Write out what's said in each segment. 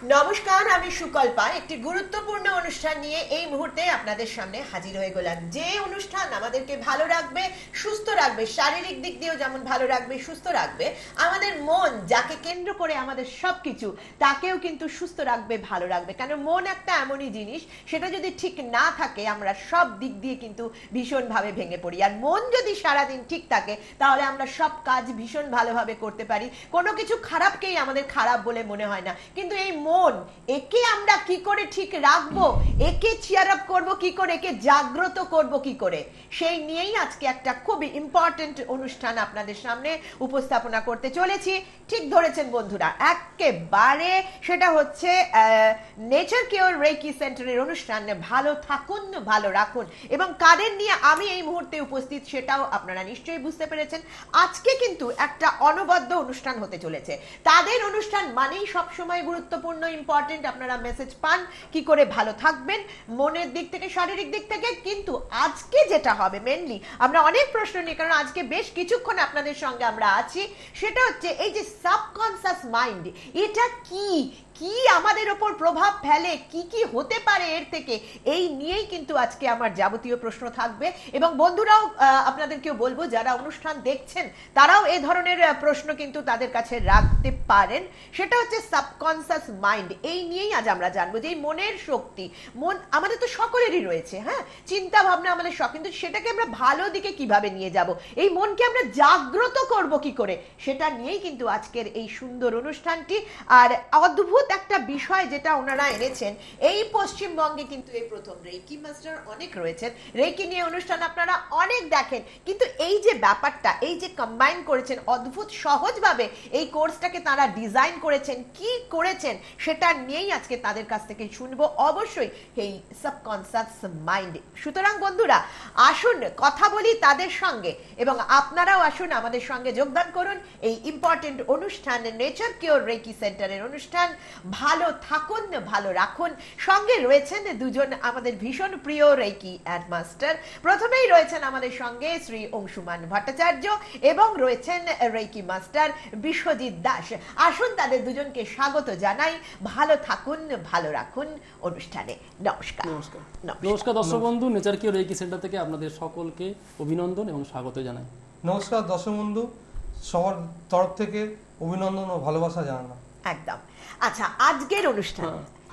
নমস্কার, আমি সুকল্পা একটি গুরুত্বপূর্ণ অনুষ্ঠান নিয়ে এই মুহূর্তে আপনাদের সামনে হাজির হয়ে গেলাম। যে অনুষ্ঠান আমাদেরকে ভালো রাখবে, সুস্থ রাখবে, শারীরিক দিক দিয়েও যেমন ভালো রাখবে, সুস্থ রাখবে, আমাদের মন যাকে কেন্দ্র করে আমাদের সবকিছু তাকেও কিন্তু সুস্থ রাখবে, ভালো রাখবে। কারণ মন একটা এমনই জিনিস, সেটা যদি ঠিক না থাকে আমরা সব দিক দিয়ে কিন্তু ভীষণভাবে ভেঙে পড়ি। আর মন যদি সারাদিন ঠিক থাকে তাহলে আমরা সব কাজ ভীষণ ভালোভাবে করতে পারি, কোনো কিছু খারাপকেই আমাদের খারাপ বলে মনে হয় না। কিন্তু এই মন, একে আমরা কি করে ঠিক রাখবো, একে চিয়ার আপ করবো কি করে, একে জাগ্রত করব কি করে, সেই নিয়েই আজকে একটা খুব ইম্পর্টেন্ট অনুষ্ঠান আপনাদের সামনে উপস্থাপনা করতে চলেছি। ঠিক ধরেছেন বন্ধুরা, একেবারে সেটা হচ্ছে নেচার কিওর রেকি সেন্টারের অনুষ্ঠান। ভালো থাকুন, ভালো রাখুন। এবং কাদের নিয়ে আমি এই মুহূর্তে উপস্থিত সেটাও আপনারা নিশ্চয়ই বুঝতে পেরেছেন। আজকে কিন্তু একটা অনবদ্য অনুষ্ঠান হতে চলেছে। তাদের অনুষ্ঠান মানেই সবসময় গুরুত্বপূর্ণ, ইম্পর্টেন্ট। আপনারা মেসেজ পান কি করে ভালো থাকবেন মনের দিক থেকে, শারীরিক দিক থেকে। কিন্তু আজকে যেটা হবে মেনলি, আমরা অনেক প্রশ্ন নিয়ে, কারণ আজকে বেশ কিছুক্ষণ আপনাদের সঙ্গে আমরা আছি, সেটা হচ্ছে এই যে সাবকনসিয়াস মাইন্ড, এটা কি কি আমাদের ওপর প্রভাব ফেলে, কি কি হতে পারে এর থেকে, এই নিয়েই কিন্তু আজকে আমার যাবতীয় প্রশ্ন থাকবে। এবং বন্ধুরাও আপনাদেরকেও বলবো, যারা অনুষ্ঠান দেখছেন তারাও এই ধরনের প্রশ্ন কিন্তু তাদের কাছে রাখতে পারেন। সেটা হচ্ছে সাবকনসিয়াস মাইন্ড, এই নিয়েই আজ আমরা জানবো যে এই মনের শক্তি, মন আমাদের তো সকলেরই রয়েছে, হ্যাঁ, চিন্তা ভাবনা আমাদের সব, কিন্তু সেটাকে আমরা ভালো দিকে কিভাবে নিয়ে যাব, এই মনকে আমরা জাগ্রত করব কি করে, সেটা নিয়েই কিন্তু আজকের এই সুন্দর অনুষ্ঠানটি। আর অদ্ভুত একটা বিষয় যেটা ওনারা এনেছেন, এই পশ্চিমবঙ্গে কিন্তু এই প্রথম। রেকি মাস্টার অনেক রয়েছেন, রেকি নিয়ে অনুষ্ঠান আপনারা অনেক দেখেন, কিন্তু এই যে ব্যাপারটা, এই যে কম্বাইন করেছেন অদ্ভুত সহজভাবে, এই কোর্সটাকে তারা ডিজাইন করেছেন, কি করেছেন সেটা নিয়েই আজকে তাদের কাছ থেকে শুনবো অবশ্যই, এই সাবকনসিয়াস মাইন্ড। সুতরাং বন্ধুরা আসুন কথা বলি তাদের সঙ্গে, এবং আপনারাও আসুন আমাদের সঙ্গে যোগদান করুন এই ইম্পর্টেন্ট অনুষ্ঠান, নেচার কিওর রেকি সেন্টারের অনুষ্ঠান। ভালো থাকুন, ভালো রাখুন। সঙ্গে রয়েছেন দুজন আমাদের ভীষণ প্রিয় রেকি অ্যান্ড মাস্টার। প্রথমেই রয়েছেন আমাদের সঙ্গে শ্রী অংশুমান ভট্টাচার্য, এবং রয়েছেন রেকি মাস্টার বিশ্বজিৎ দাস। আসুন তাদের দুজনকে স্বাগত জানাই। ভালো থাকুন, ভালো রাখুন অনুষ্ঠানে। নমস্কার। নমস্কার নমস্কার দর্শক বন্ধু, নেচার কিওর রেকি সেন্টার থেকে আপনাদের সকলকে অভিনন্দন এবং স্বাগত জানাই। নমস্কার দর্শক বন্ধু, সবার তরফ থেকে অভিনন্দন ও ভালোবাসা জানালাম। একদম। আচ্ছা, আজকের অনুষ্ঠান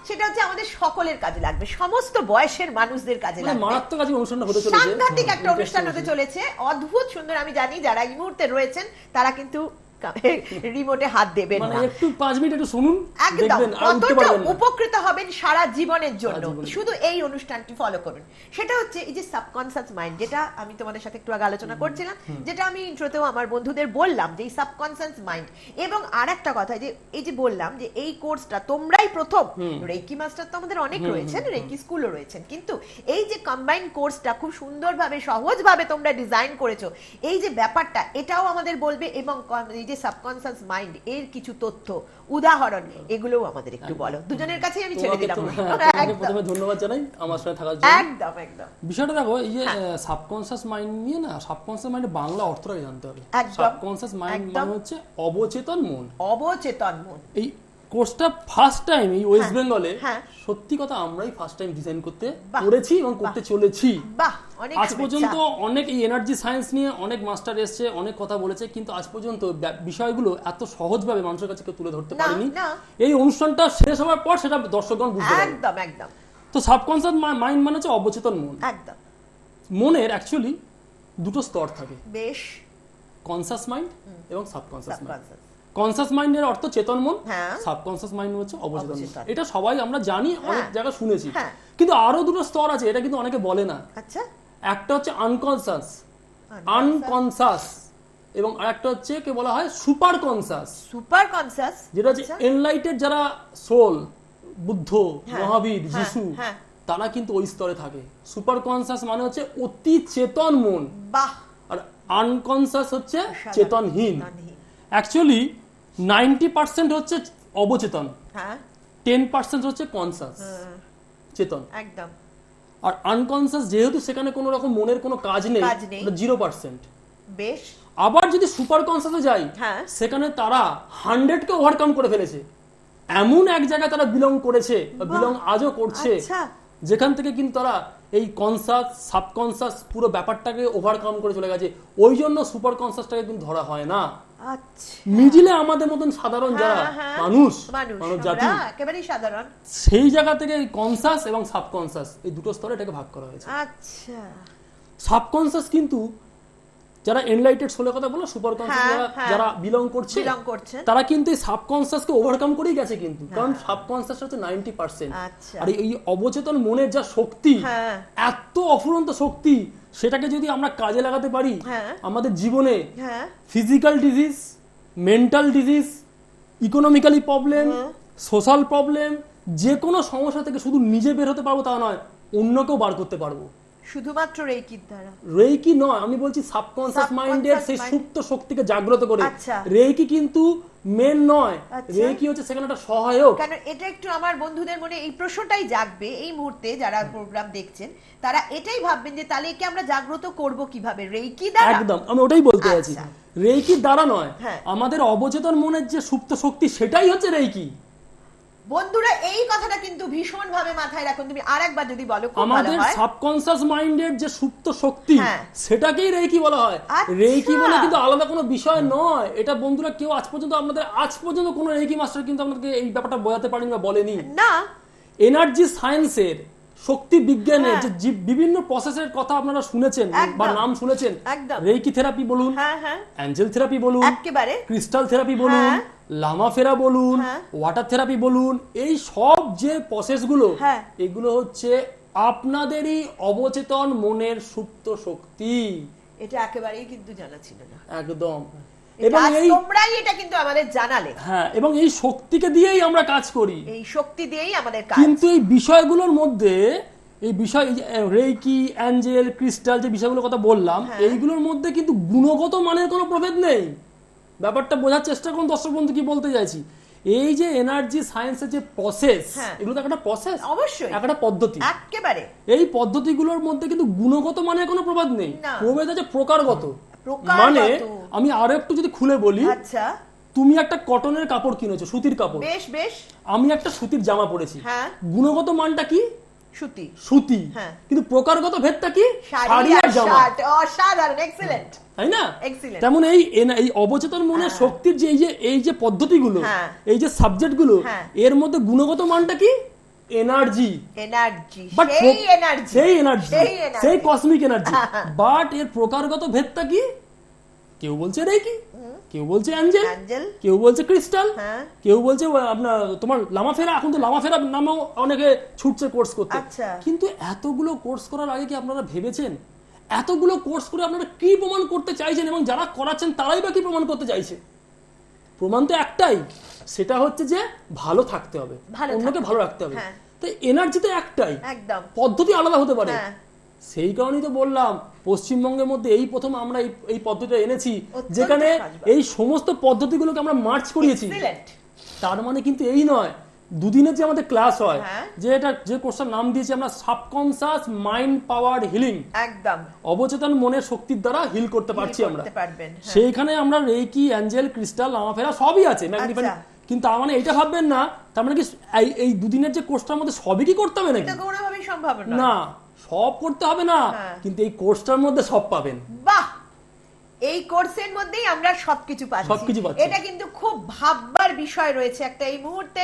সেটা হচ্ছে আমাদের সকলের কাজে লাগবে, সমস্ত বয়সের মানুষদের কাজে লাগবে। মারাত্মক আজকে অনুষ্ঠান হতে চলেছে, সাংঘাতিক একটা অনুষ্ঠান হতে চলেছে, অদ্ভুত সুন্দর। আমি জানি যারা এই মুহূর্তে রয়েছেন তারা কিন্তু রিমোটে হাত দেবেন না, একটু 5 মিনিট একটু শুনুন, একদম দেখবেন আর উঠতে পারবেন না। উপকৃত হবেন সারা জীবনের জন্য। শুধু এই অনুষ্ঠানটি ফলো করুন। সেটা হচ্ছে এই যে সাবকনসিয়াস মাইন্ড, যেটা আমি তোমাদের সাথে একটু আগে আলোচনা করছিলাম, যেটা আমি ইন্ট্রোতেও আমার বন্ধুদের বললাম যে এই সাবকনসিয়াস মাইন্ড। এবং আর একটা কথা, যে এই যে বললাম যে এই কোর্সটা তোমরাই প্রথম, রেকি মাস্টার তো আমাদের অনেক রয়েছেন, রেকি স্কুলও রয়েছেন, কিন্তু এই যে কম্বাইন কোর্সটা খুব সুন্দরভাবে সহজভাবে তোমরা ডিজাইন করেছো, এই যে ব্যাপারটা, এটাও আমাদের বলবে। এবং এই যে সাবকনসিয়াস মাইন্ড এর কিছু তথ্য, উদাহরণ, এগুলোও আমাদের একটু বলো। দুজনের কাছে আমি ছেড়ে দিলাম। প্রথমে ধন্যবাদ জানাই আমার সাথে থাকার জন্য। একদম একদম। বিষয়টা দেখো, এই যে সাবকনসিয়াস মাইন্ড নিয়ে না, সাবকনসিয়াস মাইন্ডের বাংলা অর্থটাই জানতে হবে। সাবকনসিয়াস মাইন্ড মানে হচ্ছে অবচেতন মন। অবচেতন মন। এই কোর্সটা ফার্স্ট টাইম এই ওয়েস্ট বেঙ্গলে, সত্যি কথা আমরাই ফার্স্ট টাইম ডিজাইন করতে করেছি এবং করতে চলেছি। আজ পর্যন্ত অনেক এই এনার্জি সায়েন্স নিয়ে অনেক মাস্টার এসছে, অনেক কথা বলেছে, কিন্তু আজ পর্যন্ত বিষয়গুলো এত সহজভাবে মানুষের কাছে কেউ তুলে ধরতে পারেনি। এই অনুষ্ঠানটা শেষ হওয়ার পর সেটা দর্শকগণ বুঝতে পারবে। একদম একদম। তো সাবকনসিয়াস মাইন্ড মানে হচ্ছে অবচেতন মন। একদম। মনের অ্যাকচুয়ালি দুটো স্তর থাকে, বেশ, কনসিয়াস মাইন্ড এবং সাবকনসিয়াস মাইন্ড। কনসিয়াস মাইন্ডের অর্থ চেতন মন, সাবকনসিয়াস মাইন্ড হচ্ছে অবচেতন মন। এটা সবাই আমরা জানি, অনেক জায়গায় শুনেছি, কিন্তু আরো দুটো স্তর আছে, এটা কিন্তু অনেকে বলে না। আচ্ছা, একটা হচ্ছে আনকনসিয়াস এবং আরেকটা হচ্ছে কে বলা হয় সুপার কনসিয়াস, যেটা হচ্ছে এনলাইটেড যারা সোল, বুদ্ধ, মহাবীর, যিশু, তারা কিন্তু ওই স্তরে থাকে। সুপার কনসিয়াস মানে হচ্ছে অতি চেতন মন, আর আনকনসিয়াস হচ্ছে চেতনহীন। অ্যাকচুয়ালি 90% হচ্ছে অবচেতন, 10% হচ্ছে কনসিয়াস, চেতন একদম। আর আনকনসিয়াস যেহেতু সেখানে কোনো রকম মনের কোনো কাজ নেই, 0%। বেশ। আবার যদি সুপার কনসিয়াসে যাই, সেখানে তারা 100 কে ওভারকাম করে ফেলেছে। এমন এক জায়গায় তারা বিলং করেছে বা বিলং আজও করছে, যেখান থেকে কিন্তু তারা এই কনসাস সাবকনসাস পুরো ব্যাপারটাকে ওভারকাম করে চলে গেছে। ওই জন্য সুপার কনসাসটাকে কিন্তু ধরা হয় না। মিডিলে আমাদের মতন সাধারণ যারা মানুষ মানব জাতি একেবারেই সাধারণ, সেই জায়গা থেকে এই কনসাস এবং সাবকনসাস এই দুটো স্তরে এটাকে ভাগ করা হয়েছে। আচ্ছা, সাবকনসাস কিন্তু যারা এনলাইটেড সোলের কথা বলো, সুপার কনসাস যারা বিলং করছে তারা কিন্তু এই সাবকনসাসকে ওভারকাম করেই গেছে কিন্তু, কারণ সাবকনসাস হচ্ছে 90%। আর এই অবচেতন মনের যা শক্তি, এত অফুরন্ত শক্তি, সেটাকে যদি আমরা কাজে লাগাতে পারি আমাদের জীবনে physical disease, mental disease, economically problem, social problem, যে কোনো সমস্যা থেকে শুধু নিজে বের হতে পারবো তা নয়, অন্যকেও বার করতে পারবো শুধুমাত্র রেইকির দ্বারা। রেইকি নয়, আমি বলছি সাবকনসাস মাইন্ডের সেই সুপ্ত শক্তিকে জাগ্রত করে। রেইকি কিন্তু মেন নয়, রেইকি হচ্ছে সেখানে একটা সহায়ক। কেন এটা একটু আমার বন্ধুদের মনে এই প্রশ্নটাই জাগবে এই মুহূর্তে, যারা প্রোগ্রাম দেখছেন তারা এটাই ভাববেন যে তাহলে একে আমরা জাগ্রত করব কিভাবে? রেইকি দ্বারা। একদম, আমি ওটাই বলতে যাচ্ছি, রেইকির দ্বারা নয়, আমাদের অবচেতন মনের যে সুপ্ত শক্তি সেটাই হচ্ছে রেইকি। বন্ধুরা এই কথাটা কিন্তু ভীষণ ভাবে মাথায় রাখুন, তুমি আরেকবার যদি বলো খুব ভালো হয়। আমাদের সাবকনসাস মাইন্ডের যে সুপ্ত শক্তি সেটাকেই রেইকি বলা হয়। রেইকি বলে কিন্তু আলাদা কোনো বিষয় নয়। এটা বন্ধুরা কেউ আজ পর্যন্ত কোনো রেইকি মাস্টার কিন্তু আপনাদেরকে এই ব্যাপারটা বোঝাতে পারেনি বা বলেনি না। এনার্জি সায়েন্সের, শক্তি বিজ্ঞানের যে বিভিন্ন প্রসেসের কথা আপনারা শুনেছেন বা নাম শুনেছেন, রেইকি থেরাপি বলুন, অ্যাঞ্জেল থেরাপি বলুন, ক্রিস্টাল থেরাপি বলুন, লামা ফেরা বলুন, ওয়াটার থেরাপি বলুন, এই সব যে প্রসেসগুলো, এগুলো হচ্ছে আপনাদেরই অবচেতন মনের সুপ্ত শক্তি। এটা একেবারেই কিন্তু জানা ছিল না। একদম। এবং তোমরাই এটা কিন্তু আমাদের জানালে। হ্যাঁ, এবং এই শক্তিকে দিয়েই আমরা কাজ করি, এই শক্তি দিয়েই আমাদের কাজ। কিন্তু এই বিষয়গুলোর মধ্যে, এই বিষয় রেইকি, অ্যাঞ্জেল, ক্রিস্টাল যে বিষয়গুলোর কথা বললাম, এইগুলোর মধ্যে কিন্তু গুণগত মানের কোনো প্রভেদ নেই। ব্যাপারটা বোঝার চেষ্টা করুন দর্শক বন্ধু, কি বলতে চাইছি। এই যে এনার্জি সায়েন্সের যে প্রসেস, এগুলো তো একটা প্রসেস, অবশ্যই একটা পদ্ধতি। একেবারে এই পদ্ধতিগুলোর মধ্যে কিন্তু গুণগত মানের কোনো প্রভেদ নেই, প্রভেদ আছে প্রকারগত। মানে আমি আরো একটু যদি খুলে বলি, আচ্ছা, তুমি একটা কটনের কাপড় কিনেছো, সুতির কাপড়, বেশ বেশ, আমি একটা সুতির জামা পরেছি, গুণগত মানটা কি? সুতি, সুতি। কিন্তু প্রকারগত ভেদটা কি? শাড়ি আর জামা। অসাধারণ, এক্সিলেন্ট, তাই না? তেমন এই অবচেতন মনের শক্তির যে এই যে পদ্ধতিগুলো, এই যে সাবজেক্টগুলো, এর মধ্যে গুণগত মানটা কি? এনার্জি, সেই কসমিক এনার্জি। বাট এর প্রকারগত ভেদটা কি? কেউ বলছে রেইকি, কেউ বলছে অ্যাঞ্জেল, কেউ বলছে ক্রিস্টাল, কেউ বলছে আপনার তোমার লামা ফেরা। এখন তো লামা ফেরা নামেও অনেকে ছুটছে কোর্স করতে। কিন্তু এতগুলো কোর্স করার আগে কি আপনারা ভেবেছেন এতগুলো কোর্স করে আপনারা কি প্রমাণ করতে চাইছেন, এবং যারা করাচ্ছেন তারাই বা কি প্রমাণ করতে চাইছে? প্রমাণ তো একটাই, সেটা হচ্ছে যে ভালো থাকতে হবে, অন্যকে ভালো রাখতে হবে। তাই এনার্জি তো একটাই, পদ্ধতি আলাদা হতে পারে। সেই কারণেই তো বললাম পশ্চিমবঙ্গের মধ্যে এই প্রথম আমরা এই পদ্ধতিটা এনেছি, যেখানে এই সমস্ত পদ্ধতিগুলোকে আমরা মার্চ করিয়েছি। তার মানে কিন্তু এই নয় দুদিনের যে আমাদের ক্লাস হয়, যে এটা যে কোর্সটার নাম দিয়েছি আমরা সাবকনসাস মাইন্ড পাওয়ার হিলিং, একদম অবচেতন মনের শক্তির দ্বারা হিল করতে পারছি আমরা। সেইখানে আমরা রেইকি, অ্যাঞ্জেল, ক্রিস্টাল, লামাফেরা সবই আছে, ম্যাগনিফাইং। কিন্তু তার মানে এটা ভাববেন না তার মানে কি এই দুদিনের যে কোর্সটার মধ্যে সবই কি করতে হবে নাকি? না, সব করতে হবে না, কিন্তু এই কোর্সটার মধ্যে সব পাবেন। বাহ, এই কোর্সের মধ্যেই আমরা সবকিছু পাচ্ছি। এটা কিন্তু খুব ভাববার বিষয় রয়েছে একটা। এই মুহূর্তে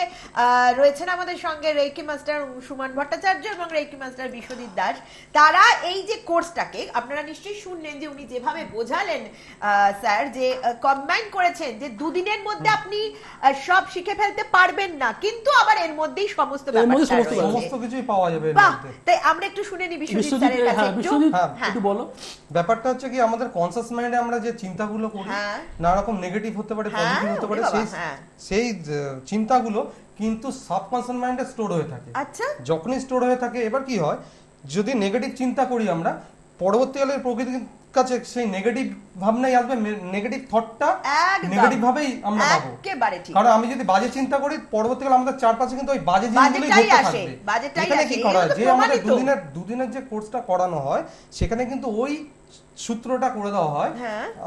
রয়েছেন আমাদের সঙ্গে রেইকি মাস্টার সুমন ভট্টাচার্য এবং রেইকি মাস্টার বিশ্বজিৎ দাস। তারা এই যে কোর্সটাকে আপনারা নিশ্চয়ই শুনলেন যে উনি যেভাবে বোঝালেন স্যার, যে কম্বাইন করেছেন যে দুদিনের মধ্যে আপনি সব শিখে ফেলতে পারবেন না, কিন্তু আবার এর মধ্যেই সমস্ত কিছুই পাওয়া যাবে। তাই আমরা একটু শুনে নি বিশ্বজিৎ স্যারের কাছে। একটু বলো। ব্যাপারটা হচ্ছে কি, আমাদের কনসাস মাইন্ডে আমরা যে চিন্তাগুলো করি, নানা রকম নেগেটিভ হতে পারে, পজিটিভ হতে পারে, সেই চিন্তাগুলো কিন্তু সাবকনসাস মাইন্ডে স্টোর হয়ে থাকে। আচ্ছা, যখনই স্টোর হয়ে থাকে, এবার কি হয়, যদি নেগেটিভ চিন্তা করি আমরা, পরবর্তীকালে প্রকৃতির কাছে সেই নেগেটিভ ভাবনাই আসবে, নেগেটিভ থটটা নেগেটিভ ভাবেই আমরা পাবো। কারণ আমি যদি বাজে চিন্তা করি, পরবর্তীকালে আমাদের চারপাশে কিন্তু ওই বাজে জিনিসগুলোই ঘটতে থাকবে। এখানে কি করা হয়, যে আমাদের দুদিনের যে কোর্সটা করানো হয়, সেখানে কিন্তু ওই সূত্রটা করে দেওয়া হয়।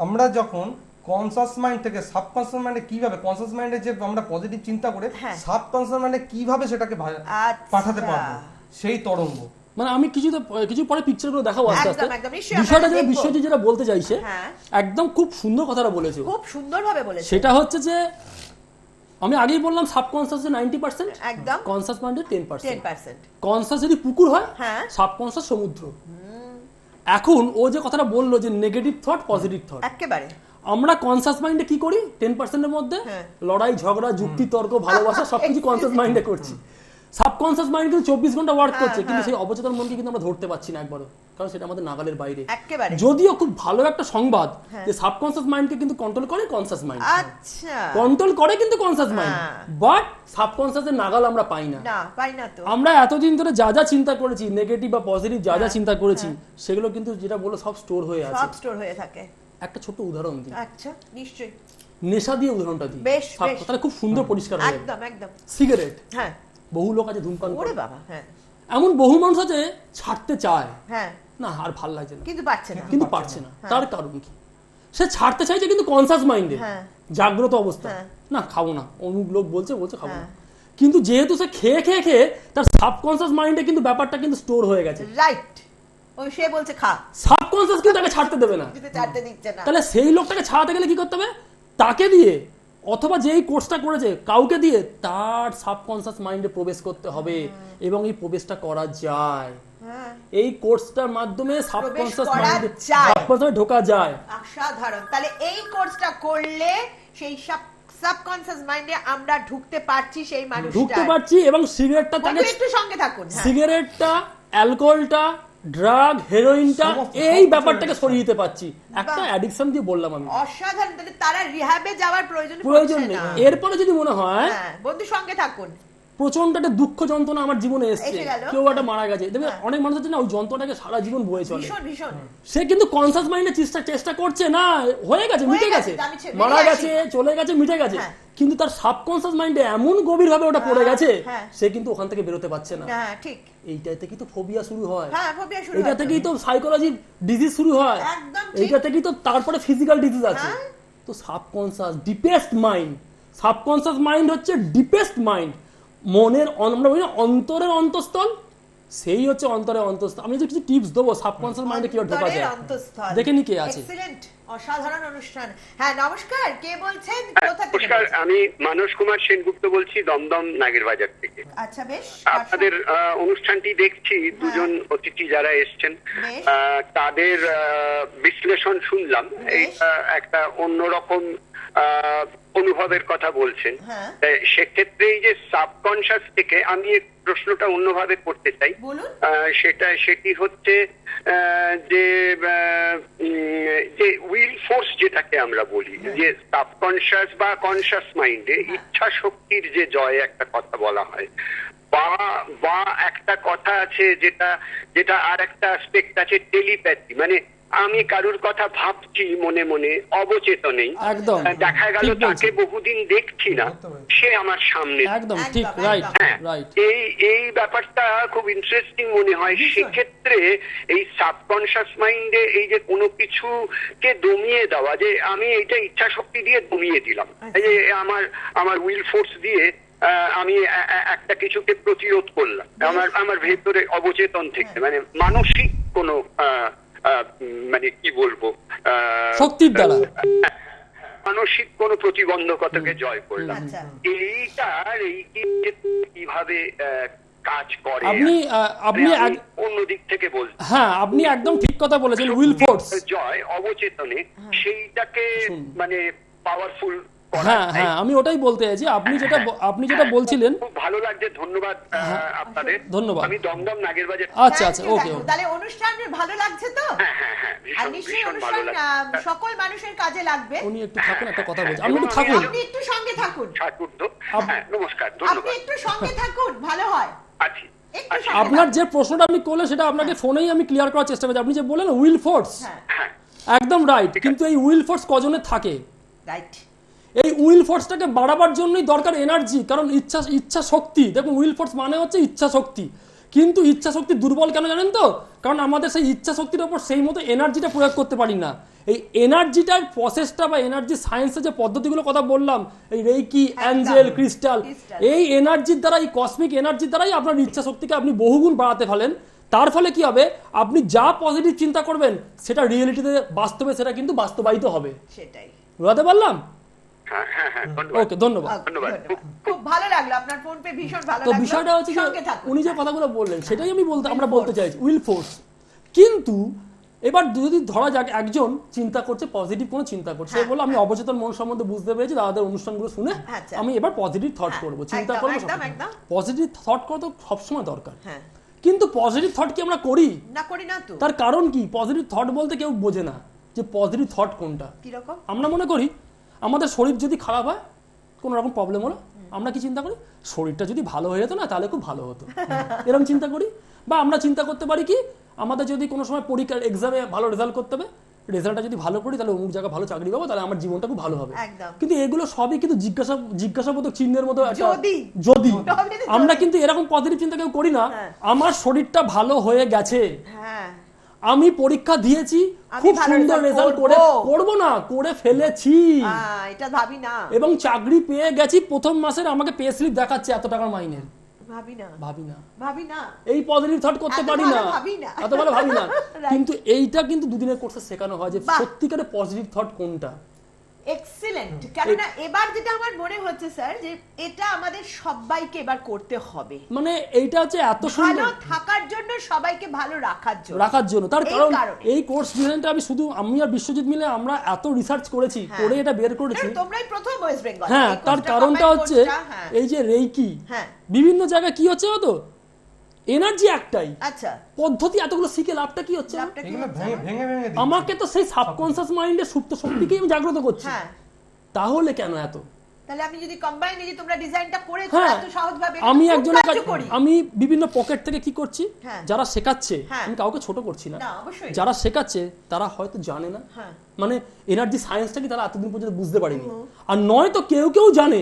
আমরা যখন কনসাস মাইন্ড থেকে সাবকনসাস মাইন্ডে কিভাবে, কনসাস মাইন্ডে যে আমরা পজিটিভ চিন্তা করে সাবকনসাস মাইন্ডে কিভাবে সেটাকে পাঠাতে পারবো, সেই তরঙ্গ। মানে আমি কিছু পরে পিকচারগুলো দেখাবো আস্তে আস্তে। বিষয়টা যেটা বিশ্বজিৎ যেটা বলতে চাইছে একদম খুব সুন্দর কথাটা বলেছে, খুব সুন্দরভাবে বলেছে। সেটা হচ্ছে যে আমি আগেই বললাম সাবকনসাসে 90%, একদম কনসাস মাইন্ডে 10%। কনসাস যদি পুকুর হয়, সাবকনসাস সমুদ্র। এখন ও যে কথাটা বললো যে নেগেটিভ থট পজিটিভ থট, একেবারে আমরা কনসাস মাইন্ডে কি করি 10%-এর মধ্যে লড়াই ঝগড়া যুক্তি তর্ক ভালোবাসা সবকিছু কনসাস মাইন্ডে করছি। সাবকনসাস মাইন্ড কিন্তু 24 ঘন্টা ওয়ার্ক করছে, কিন্তু সেই অবচেতন মনকে কিন্তু আমরা ধরতে পারছি না একবারও, কারণ সেটা আমাদের নাগালের বাইরে। যদিও খুব ভালো একটা সংবাদ যে সাবকনসাস মাইন্ডকে কিন্তু কন্ট্রোল করে কনসাস মাইন্ড, আচ্ছা কন্ট্রোল করে কিন্তু কনসাস মাইন্ড, বাট সাবকনসাসের নাগাল আমরা পাই না। তো আমরা এতদিন ধরে যা যা চিন্তা করেছি নেগেটিভ বা পজিটিভ যা যা চিন্তা করেছি সেগুলো কিন্তু যেটা বলো সব স্টোর হয়ে আছে, সব স্টোর হয়ে থাকে। একটা ছোট উদাহরণ দিই। আচ্ছা নিশ্চয়ই। নেশা দিয়ে উদাহরণটা দিই, বেশ তাহলে খুব সুন্দর পরিষ্কার হয়ে যাবে। একদম একদম। সিগারেট, হ্যাঁ বহু লোক আছে ধূমপান করে, ওরে বাবা, হ্যাঁ এমন বহু মানুষ আছে ছাড়তে চায়, হ্যাঁ না আর ভাল লাগছে না, কিন্তু পারছে না। তার কারণ কি? সে ছাড়তে চাইছে কিন্তু কনসাস মাইন্ডে, জাগ্রত অবস্থা, না খাবো না, অমুক লোক বলছে খাবো না, কিন্তু যেহেতু সে খেয়ে খেয়ে খেয়ে তার সাবকনসাস মাইন্ডে কিন্তু ব্যাপারটা কিন্তু স্টোর হয়ে গেছে, রাইট। ওই সে বলছে খা, সাবকনসাস কিন্তু তাকে ছাড়তে দেবে না, ছাড়তে দিচ্ছে না। তাহলে সেই লোকটাকে ছাড়াতে গেলে কি করতে হবে? তাকে দিয়ে অথবা যেই কোর্সটা করেছে কাউকে দিয়ে তার সাবকনসাস মাইন্ডে প্রবেশ করতে হবে, এবং এই প্রবেশটা করা যায়। এই কোর্সটার মাধ্যমে সাবকনসাস মাইন্ডে ঢোকা যায়। অসাধারণ। তাহলে এই কোর্সটা করলে সেই সাবকনসাস মাইন্ডে আমরা ঢুকতে পারছি, সেই মানুষটা ঢুকতে পারছি, এবং সিগারেটটা তাকে একটু সঙ্গে থাকুন, সিগারেটটা অ্যালকোহলটা ড্রাগ হেরোইনটা এই ব্যাপারটাকে সরিয়ে দিতে পারছি। একটা অ্যাডিকশন দিয়ে বললাম আমি। অসাধারণ। তাহলে তারা রিহ্যাবে যাওয়ার প্রয়োজন নেই। এরপরে যদি মনে হয় বন্ধু সঙ্গে থাকুন, প্রচন্ড একটা দুঃখ যন্ত্রণা আমার জীবনে এসেছে, কেউ একটা মারা গেছে, দেখবে অনেক মানুষ আছে না ওই যন্ত্রণাকে সারা জীবন বয়ে চলে, সে কিন্তু কনসাস মাইন্ডে চেষ্টা করছে না, হয়ে গেছে মিটে গেছে, মারা গেছে চলে গেছে মিটে গেছে, কিন্তু তার সাবকনসাস মাইন্ডে এমন গভীর ভাবে ওটা পড়ে গেছে সে কিন্তু ওখান থেকে বেরোতে পারছে না। ঠিক এইটা থেকেই তো ফোবিয়া শুরু হয়, এটা থেকেই তো সাইকোলজি ডিজিজ শুরু হয়, এইটা থেকেই তো তারপরে ফিজিক্যাল ডিজিজ আছে। তো subconscious deepest mind, subconscious mind হচ্ছে ডিপেস্ট মাইন্ড, মনের আমরা বলি না অন্তরের অন্তঃস্থল, সেই হচ্ছে অন্তরের অন্তঃস্থল। আমি যদি কিছু টিপস দেবো সাবকনসাস মাইন্ডে কিভাবে ঢোকা যায়, দেখে নি কে আছে। এক্সিলেন্ট, অসাধারণ অনুষ্ঠান। হ্যাঁ নমস্কার, কে বলছেন, কোথা থেকে? নমস্কার, আমি মানস কুমার সেনগুপ্ত বলছি দমদম নাগের বাজার থেকে। আচ্ছা বেশ। আপনাদের অনুষ্ঠানটি দেখছি, দুজন অতিথি যারা এসেছেন তাদের বিশ্লেষণ শুনলাম, এই একটা অন্যরকম অনুভবের কথা বলছেন। সেক্ষেত্রে এই যে সাবকনশাস থেকে আমি এই প্রশ্নটা অন্যভাবে করতে চাই, সেটি হচ্ছে যে উইল ফোর্স যেটাকে আমরা বলি, যে সাবকনশাস বা কনশাস মাইন্ডে ইচ্ছা শক্তির যে জয় একটা কথা বলা হয়, বা একটা কথা আছে যেটা আর একটা অ্যাসপেক্ট আছে টেলিপ্যাথি, মানে আমি কারুর কথা ভাবছি মনে মনে অবচেতনেই, দেখা গেল তাকে বহুদিন দেখছি না, সে আমার সামনে। এই ব্যাপারটা খুব ইন্টারেস্টিং মনে হয়। সেক্ষেত্রে এই সাবকনশাস মাইন্ডে এই যে কোনো কিছুকে দমিয়ে দেওয়া, যে আমি এইটা ইচ্ছা শক্তি দিয়ে দমিয়ে দিলাম, এই যে আমার উইল ফোর্স দিয়ে আমি একটা কিছুকে প্রতিরোধ করলাম আমার ভেতরে অবচেতন থেকে, মানে মানসিক কোনো মানে কি বলবো শক্তির দ্বারা মানসিক কোন প্রতিবন্ধকতাকে জয় করলাম। এইটার কিভাবে কাজ করে আপনি অন্য দিক থেকে বলছেন। হ্যাঁ আপনি একদম ঠিক কথা বলেছেন। উইল ফোর্স জয় অবচেতনে, সেইটাকে মানে পাওয়ারফুল। হ্যাঁ হ্যাঁ আমি ওটাই বলতে চাইছি। আপনি যেটা বলছিলেন খুব ভালো লাগছে, ধন্যবাদ আপনাদের। ধন্যবাদ। আমি দমদম নাগের বাজার। আচ্ছা ওকে। তাহলে অনুষ্ঠান ভালো লাগছে তো? হ্যাঁ ভীষণ ভালো লাগছে, সকল মানুষের কাজে লাগবে। উনি একটু থাকুন, একটা কথা বলছি, আপনি একটু থাকুন, আপনি একটু সঙ্গে থাকুন। নমস্কার, ধন্যবাদ। আপনি একটু সঙ্গে থাকুন, ভালো হয়। আচ্ছা, আপনার যে প্রশ্নটা আপনি করলেন সেটা আপনাকে ফোনেই আমি ক্লিয়ার করার চেষ্টা করছি। আপনি যে বললেন উইল ফোর্স, একদম রাইট, কিন্তু এই উইল ফোর্স কজনের থাকে? রাইট। এই উইল ফোর্সটাকে বাড়াবার জন্যই দরকার এনার্জি, কারণ ইচ্ছা শক্তি। দেখুন উইল ফোর্স মানে হচ্ছে ইচ্ছা শক্তি, কিন্তু ইচ্ছা শক্তি দুর্বল কেন জানেন তো? কারণ আমাদের সেই ইচ্ছা শক্তির উপর সেই মতো এনার্জিটা প্রয়োগ করতে পারি না। এই এনার্জিটার প্রসেসটা বা এনার্জি সায়েন্সের যে পদ্ধতিগুলো কথা বললাম, এই রেইকি, অ্যাঞ্জেল, ক্রিস্টাল, এই এনার্জির দ্বারা, এই কসমিক এনার্জির দ্বারাই আপনার ইচ্ছা শক্তিকে আপনি বহুগুণ বাড়াতে ফেলেন। তার ফলে কি হবে, আপনি যা পজিটিভ চিন্তা করবেন সেটা রিয়েলিটিতে, বাস্তবে সেটা কিন্তু বাস্তবায়িত হবে। সেটাই বুঝতে পারলাম? ওকে, ধন্যবাদ। খুব ভালো লাগলো আপনার ফোন পে, ভীষণ ভালো লাগলো। তো বিষয়টা হচ্ছে যে উনি যে কথাগুলো বললেন সেটাই আমরা বলতে চাইছি, উইল ফোর্স। কিন্তু এবার যদি ধরা যাক একজন চিন্তা করছে, পজিটিভ কোনো চিন্তা করছে, সে বললো আমি অবচেতন মন সম্বন্ধে বুঝতে পেরেছি দাদাদের অনুষ্ঠানগুলো শুনে, আমি এবার পজিটিভ থট করবো, চিন্তা করবো। পজিটিভ থট করা তো সবসময় দরকার, কিন্তু পজিটিভ থট কি আমরা করি না? করি না তো। তার কারণ কি? পজিটিভ থট বলতে কেউ বোঝে না যে পজিটিভ থট কোনটা। আমরা মনে করি আমাদের শরীর যদি খারাপ হয়, কোনো রকম প্রবলেম হলো, আমরা কি চিন্তা করি, শরীরটা যদি ভালো হয়ে যেত না তাহলে খুব ভালো হতো, এরকম চিন্তা করি। বা আমরা চিন্তা করতে পারি কি, আমাদের যদি কোনো সময় পরীক্ষার এক্সামে ভালো রেজাল্ট করতে হবে, রেজাল্টটা যদি ভালো করি তাহলে অমুক জায়গায় ভালো চাকরি পাবো, তাহলে আমার জীবনটা খুব ভালো হবে। কিন্তু এগুলো সবই কিন্তু জিজ্ঞাসাবোধক চিহ্নের মতো। যদি আমরা কিন্তু এরকম পজিটিভ চিন্তা কেউ করি না, আমার শরীরটা ভালো হয়ে গেছে, আমি পরীক্ষা দিয়েছি, খুব সুন্দর রেজাল্ট করবো না, করে ফেলেছি, এটা ভাবি না, এবং চাকরি পেয়ে গেছি, প্রথম মাসের আমাকে পে স্লিপ দেখাচ্ছে এত টাকার মাইনের, ভাবি না, এই পজিটিভ থট করতে পারি না, এত ভালো ভাবি না। কিন্তু এইটা কিন্তু দুদিনের কোর্সে শেখানো হয় যে সত্যিকারের পজিটিভ থট কোনটা। এক্সিলেন্ট। কেননা এবার যেটা আমার মনে হচ্ছে স্যার, যে এটা আমাদের সবাইকে এবার করতে হবে, মানে এইটা হচ্ছে এত সুন্দর ভালো থাকার জন্য, সবাইকে ভালো রাখার জন্য। তার কারণ এই কোর্স ডিজাইনটা আমি আর বিশ্বজিৎ মিলে আমরা এত রিসার্চ করেছি, করে এটা বের করেছি। তোমরাই প্রথম ওয়েস্ট বেঙ্গল। হ্যাঁ, তার কারণটা হচ্ছে এই যে রেইকি, বিভিন্ন জায়গায় কি হচ্ছে তো এনার্জি একটাই, আচ্ছা পদ্ধতি এতগুলো শিখে লাভটা কি হচ্ছে? আমাকে তো সেই সাবকনসিয়াস মাইন্ডের সুপ্ত শক্তিকেই আমি জাগ্রত করছি। তাহলে কেন এত? তাহলে আমি যদি কম্বাইন, এই যে তোমরা ডিজাইনটা করেছো এত সহজভাবে, আমি বিভিন্ন পকেট থেকে কি করছি, যারা শেখাচ্ছে, আমি কাউকে ছোট করছি না, যারা শেখাচ্ছে তারা হয়তো জানে না, মানে এনার্জি সায়েন্সটা কি তারা এতদিন পর্যন্ত বুঝতে পারেনি, আর নয়তো কেউ কেউ জানে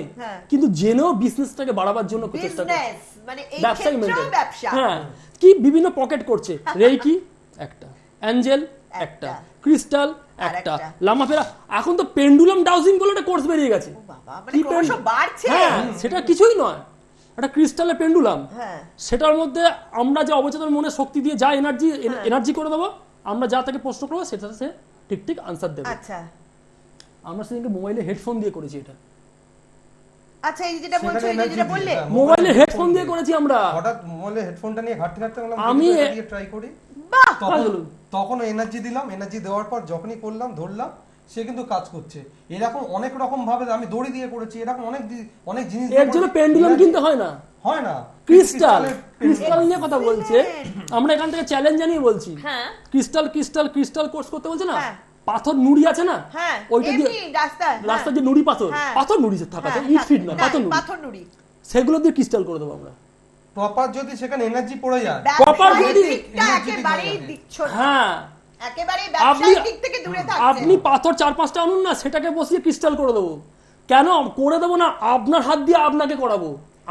কিন্তু জেনেও বিজনেসটাকে বাড়াবার জন্য চেষ্টা করছে, মানে এই ক্ষেত্রেও ব্যবসা। হ্যাঁ, কি বিভিন্ন পকেট করছে, রেইকি একটা, অ্যাঞ্জেল একটা, ক্রিস্টাল একটা, লামাফেরা, এখন তো পেন্ডুলাম ডাউজিং বলে একটা কোর্স বেরিয়ে গেছে। হ্যাঁ, সেটা কিছুই নয়, একটা ক্রিস্টালের পেন্ডুলাম, সেটার মধ্যে আমরা যে অবচেতন মনের শক্তি দিয়ে যা এনার্জি করে দেবো, আমরা যা তাকে প্রশ্ন করবো সেটা সে ঠিক ঠিক আনসার দেবে। আচ্ছা, আমরা সেদিনকে মোবাইলে হেডফোন দিয়ে করেছি এটা। আচ্ছা, এই যেটা বলছো, এই যেটা বললে মোবাইলে হেডফোন দিয়ে করেছি আমরা। হঠাৎ মোবাইলে হেডফোনটা নিয়ে ঘাটতে বললাম আমি ট্রাই করি, বাহ, তখন এনার্জি দিলাম, এনার্জি দেওয়ার পর যখনই করলাম, ধরলাম, সে কিন্তু কাজ করছে। এরকম অনেক রকম ভাবে আমি দড়ি দিয়ে করেছি, এরকম অনেক জিনিস। এর জন্য পেন্ডুলাম কিনতে হয় না, ক্রিস্টাল নিয়ে কথা বলছে, আমরা এখান থেকে চ্যালেঞ্জ জানিয়ে বলছি। ক্রিস্টাল কোর্স করতে বলছে না, পাথর নুড়ি আছে না, ওইটা দিয়ে রাস্তা যে নুড়ি পাথর নুড়ি থাকা, ইট ফিট না, পাথর নুড়ি, সেগুলো দিয়ে ক্রিস্টাল করে দেবো আমরা। প্রপার যদি সেখানে এনার্জি পড়ে যায়, প্রপার যদি একেবারেই দিচ্ছ না, হ্যাঁ একেবারে ব্যবসায়িক দিক থেকে দূরে থাকছে। আপনি পাথর 4-5টা আনুন না, সেটাকে বসিয়ে ক্রিস্টাল করে দেবো। কেন করে দেবো না? আপনার হাত দিয়ে আপনাকে করাবো,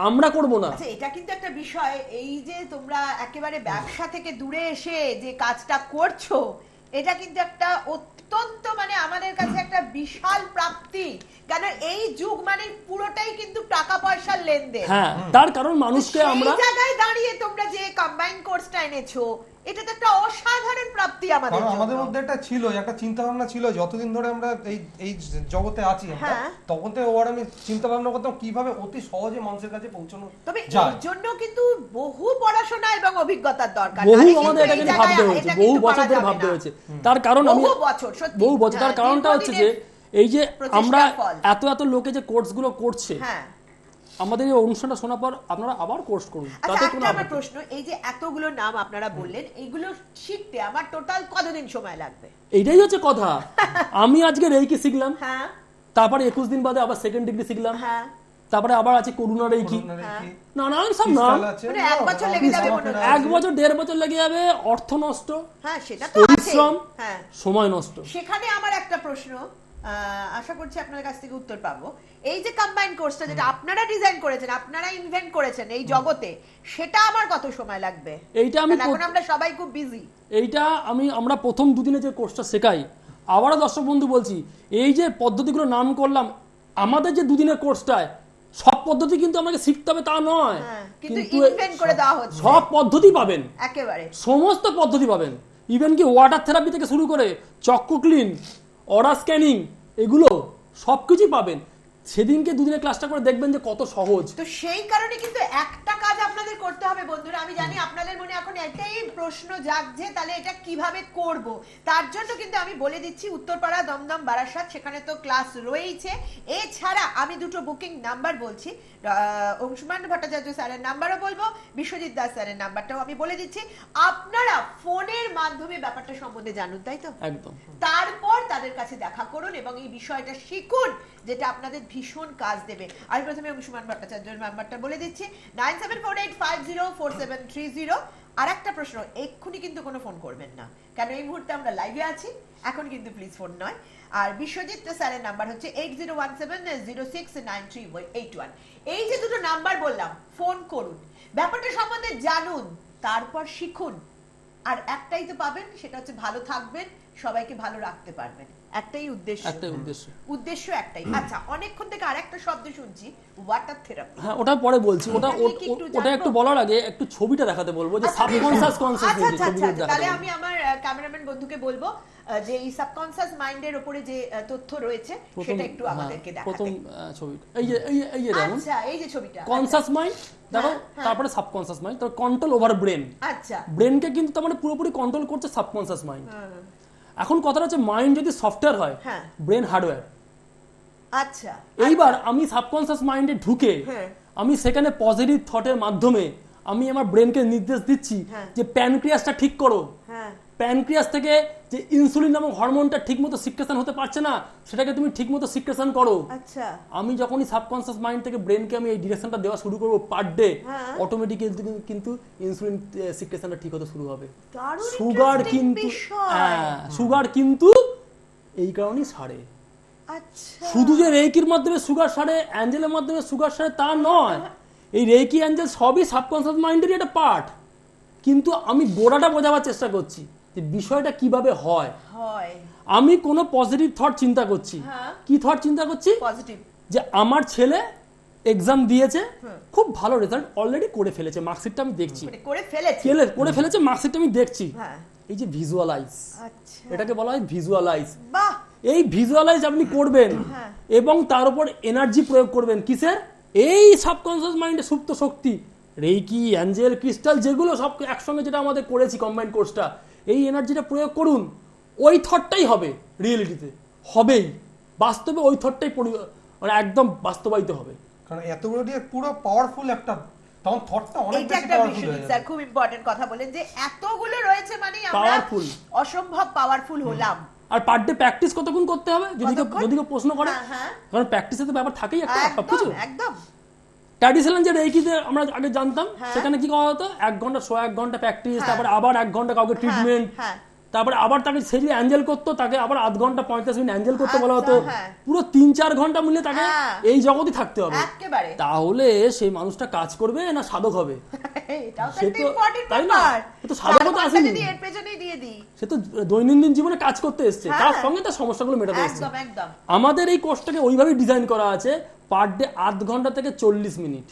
আমরা করব না। আচ্ছা, এটা কিন্তু একটা বিষয়, এই যে তোমরা একেবারে ব্যবসা থেকে দূরে এসে যে কাজটা করছো, এটা কিন্তু একটা অত্যন্ত, মানে আমাদের কাছে একটা বিশাল প্রাপ্তি। কারণ এই যুগ মানে পুরোটাই কিন্তু টাকা পয়সার লেনদেন। হ্যাঁ, তার কারণ মানুষকে আমরা এই জায়গায় দাঁড়িয়ে তোমরা যে কম্বাইন কোর্সটা এনেছো, এটা তো একটা অসাধারণ প্রাপ্তি আমাদের জন্য। আমাদের মধ্যে একটা চিন্তা ভাবনা ছিল, যতদিন ধরে আমরা এই জগতে আছি আমরা, তখন থেকে ওর আমি চিন্তা ভাবনা করতাম কিভাবে অতি সহজে মানুষের কাছে পৌঁছানো যায়। তবে এর জন্য কিন্তু বহু পড়াশোনা এবং অভিজ্ঞতার দরকার, বহু আমাদের এটাকে ভাবতে হয়েছে, বহু বছর ধরে ভাবতে হয়েছে। তার কারণ আমি বহু বছর, তার কারণটা হচ্ছে যে এই যে আমরা এত লোকে যে কোর্সগুলো করছে, আমাদের এই অনুষ্ঠানটা শোনার পর আপনারা আবার কোর্স করুন, তাতে কোনো আমার প্রশ্ন, এই যে এতগুলো নাম আপনারা বললেন, এগুলো শিখতে আমার টোটাল কতদিন সময় লাগবে? এইটাই হচ্ছে কথা। আমি আজকে রেইকি শিখলাম, তারপরে 21 দিন বাদে আবার সেকেন্ড ডিগ্রি শিখলাম, তারপরে আবার আছে করুণা রেইকি, নানান সব নাম, মানে 1 বছর লেগে যাবে, 1 বছর 1.5 বছর লেগে যাবে, অর্থ নষ্ট, সেটা তো আছে, পরিশ্রম, সময় নষ্ট। সেখানে আমার একটা প্রশ্ন, আশা করছি আপনাদের কাছ থেকে উত্তর পাবো। এই যে কম্বাইন্ড কোর্সটা যেটা আপনারা ডিজাইন করেছেন, আপনারা ইনভেন্ট করেছেন এই জগতে, সেটা আমার কত সময় লাগবে? এইটা আমি এখন আমরা সবাই খুব বিজি। এইটা আমরা প্রথম দুদিনে যে কোর্সটা শেখাই, আবারও দর্শক বন্ধু বলছি, এই যে পদ্ধতিগুলো নাম করলাম, আমাদের যে দুদিনের কোর্সটায় সব পদ্ধতি কিন্তু আমাকে শিখতে হবে তা নয়, কিন্তু ইনভেন্ট করে দেওয়া হচ্ছে। সব পদ্ধতি পাবেন, একেবারে সমস্ত পদ্ধতি পাবেন, ইভেন কি ওয়াটার থেরাপি থেকে শুরু করে চক্ষু ক্লিন, অরা স্ক্যানিং, এগুলো সবকিছু পাবেন। সেদিনকে দুদিনের ক্লাসটা করে দেখবেন যে কত সহজ। তো সেই কারণে কিন্তু একটা কাজ আপনাদের করতে হবে বন্ধুরা। আমি জানি আপনাদের মনে এখন একটাই প্রশ্ন জাগছে, তাহলে এটা কিভাবে করব। তার জন্য কিন্তু আমি বলে দিচ্ছি, উত্তরপাড়া, দমদম, বারাসাত, সেখানে তো ক্লাস রয়েছে। এছাড়া আমি দুটো বুকিং নাম্বার বলছি, অংশুমান ভট্টাচার্য স্যারের নাম্বারও বলবো, বিশ্বজিৎ দাস স্যারের নাম্বারটাও আমি বলে দিচ্ছি। আপনারা ফোনের মাধ্যমে ব্যাপারটা সম্বন্ধে জানুন, তাই তো? একদম। তারপর তাদের কাছে দেখা করুন এবং এই বিষয়টা শিখুন, যেটা আপনাদের ভীষণ কাজ দেবে। আমি প্রথমে অংশুমান ভট্টাচার্যের নাম্বারটা বলে দিচ্ছি, 9748504730। আর একটা প্রশ্ন, এক্ষুনি কিন্তু কোনো ফোন করবেন না, কারণ এই মুহূর্তে আমরা লাইভে আছি, এখন কিন্তু প্লিজ ফোন নয়। আর বিশ্বজিৎ স্যারের নাম্বার হচ্ছে 8017069381। এই যে দুটো নাম্বার বললাম, ফোন করুন, ব্যাপারটা সম্বন্ধে জানুন, তারপর শিখুন। আর একটাই তো পাবেন, সেটা হচ্ছে ভালো থাকবেন, সবাইকে ভালো রাখতে পারবেন। একটাই উদ্দেশ্য, উদ্দেশ্য একটাই। আচ্ছা, অনেকক্ষণ থেকে আরেকটা শব্দ শুনছি, ওয়াটার থেরাপি। হ্যাঁ, ওটা পরে বলছি। ওটা একটু বলার আগে একটু ছবিটা দেখাতে বলবো, যে সাবকনশাস কনসিয়াসনেস। তাহলে আমি আমার ক্যামেরাম্যান বন্ধুকে বলবো যে এই সাবকনশাস মাইন্ডের উপরে যে তথ্য রয়েছে সেটা একটু আমাদেরকে দেখাতে। প্রথম ছবিটা এই যে দেখুন। আচ্ছা, এই যে ছবিটা, কনশাস মাইন্ড দেখো, তারপরে সাবকনশাস মাইন্ড, তার কন্ট্রোল ওভার ব্রেন। আচ্ছা, ব্রেনকে কিন্তু তার মানে পুরোপুরি কন্ট্রোল করছে সাবকনশাস মাইন্ড। এখন কথাটা হচ্ছে, মাইন্ড যদি সফটওয়্যার হয়, ব্রেন হার্ডওয়্যার। আচ্ছা, এইবার আমি সাবকনশাস মাইন্ডে ঢুকে আমি সেখানে পজিটিভ থটের মাধ্যমে আমি আমার ব্রেনকে নির্দেশ দিচ্ছি যে প্যানক্রিয়াসটা ঠিক করো। প্যানক্রিয়াস থেকে যে ইনসুলিন নামক হরমোনটা ঠিকমতো সিক্রেশন হতে পারছে না, সেটাকে তুমি ঠিকমতো সিক্রেশন করো। আচ্ছা, আমি যখনই সাবকনশাস মাইন্ড থেকে ব্রেনকে আমি এই ডিরেকশনটা দেওয়া শুরু করব পার ডে, অটোমেটিক্যালি কিন্তু ইনসুলিন সিক্রেশনটা ঠিক হতে শুরু হবে। সুগার কিন্তু এই কারণেই সারে। আচ্ছা, শুধু যে রেইকির মাধ্যমে সুগার সারে, অ্যাঞ্জেলের মাধ্যমে সুগার সারে তা নয়, এই রেইকি অ্যাঞ্জেল সবই সাবকনশাস মাইন্ডেরই একটা পার্ট। কিন্তু আমি গোড়াটা বোঝাবার চেষ্টা করছি যে বিষয়টা কিভাবে হয়। আমি কোনো পজিটিভ থট চিন্তা করছি। কি থট চিন্তা করছি? পজিটিভ। যে আমার ছেলে এক্সাম দিয়েছে, খুব ভালো রেজাল্ট অলরেডি করে ফেলেছে, মার্কশিটটা আমি দেখছি, করে ফেলেছে মার্কশিটটা আমি দেখছি। এই যে ভিজুয়ালাইজ, এটাকে বলা হয় ভিজুয়ালাইজ। এই ভিজুয়ালাইজ আপনি করবেন এবং তার উপর এনার্জি প্রয়োগ করবেন। কিসের? এই সাবকনশাস মাইন্ডে সুপ্ত শক্তি, রেইকি, অ্যাঞ্জেল, ক্রিস্টাল, যেগুলো সব একসঙ্গে যেটা আমাদের করেছি কম্বাইন্ড কোর্সটা, এই এনার্জিটা প্রয়োগ করুন। ওই থটটাই হবে রিয়েলিটিতে, হবেই বাস্তবে, ওই থটটাই মানে একদম বাস্তবায়িত হবে। কারণ এতগুলো দিয়ে পুরো পাওয়ারফুল একটা, তখন থটটা অনেক বেশি পাওয়ারফুল হয়ে যায়। স্যার খুব ইম্পর্টেন্ট কথা বলেন যে এতগুলো রয়েছে মানে আমরা অসম্ভব পাওয়ারফুল হলাম। আর পার ডে প্র্যাকটিস কতক্ষণ করতে হবে যদি কেউ প্রশ্ন করে, কারণ প্র্যাকটিসে তো ব্যাপার থাকেই একটা, সবকিছু একদম। ট্র্যাডিশনাল যে রেইকিতে আমরা আগে জানতাম, সেখানে কি করা হতো, 1 ঘন্টা 1 ঘন্টা প্র্যাকটিস, তারপরে আবার 1 ঘন্টা কাউকে ট্রিটমেন্ট, তারপরে আবার তাকে সে যদি অ্যাঞ্জেল করতো, তাকে আবার 8 ঘন্টা 45 মিনিট অ্যাঞ্জেল করতে বলা হতো। পুরো 3-4 ঘন্টা মিলে তাকে এই জগতই থাকতে হবে। তাহলে সেই মানুষটা কাজ করবে না সাধক হবে? সে তো দৈনন্দিন জীবনে কাজ করতে এসছে, তার সঙ্গে তার সমস্যাগুলো মেটাতে এসছে। আমাদের এই কোর্সটাকে ওইভাবে ডিজাইন করা আছে, পার ডে 8 ঘন্টা থেকে 40 মিনিট।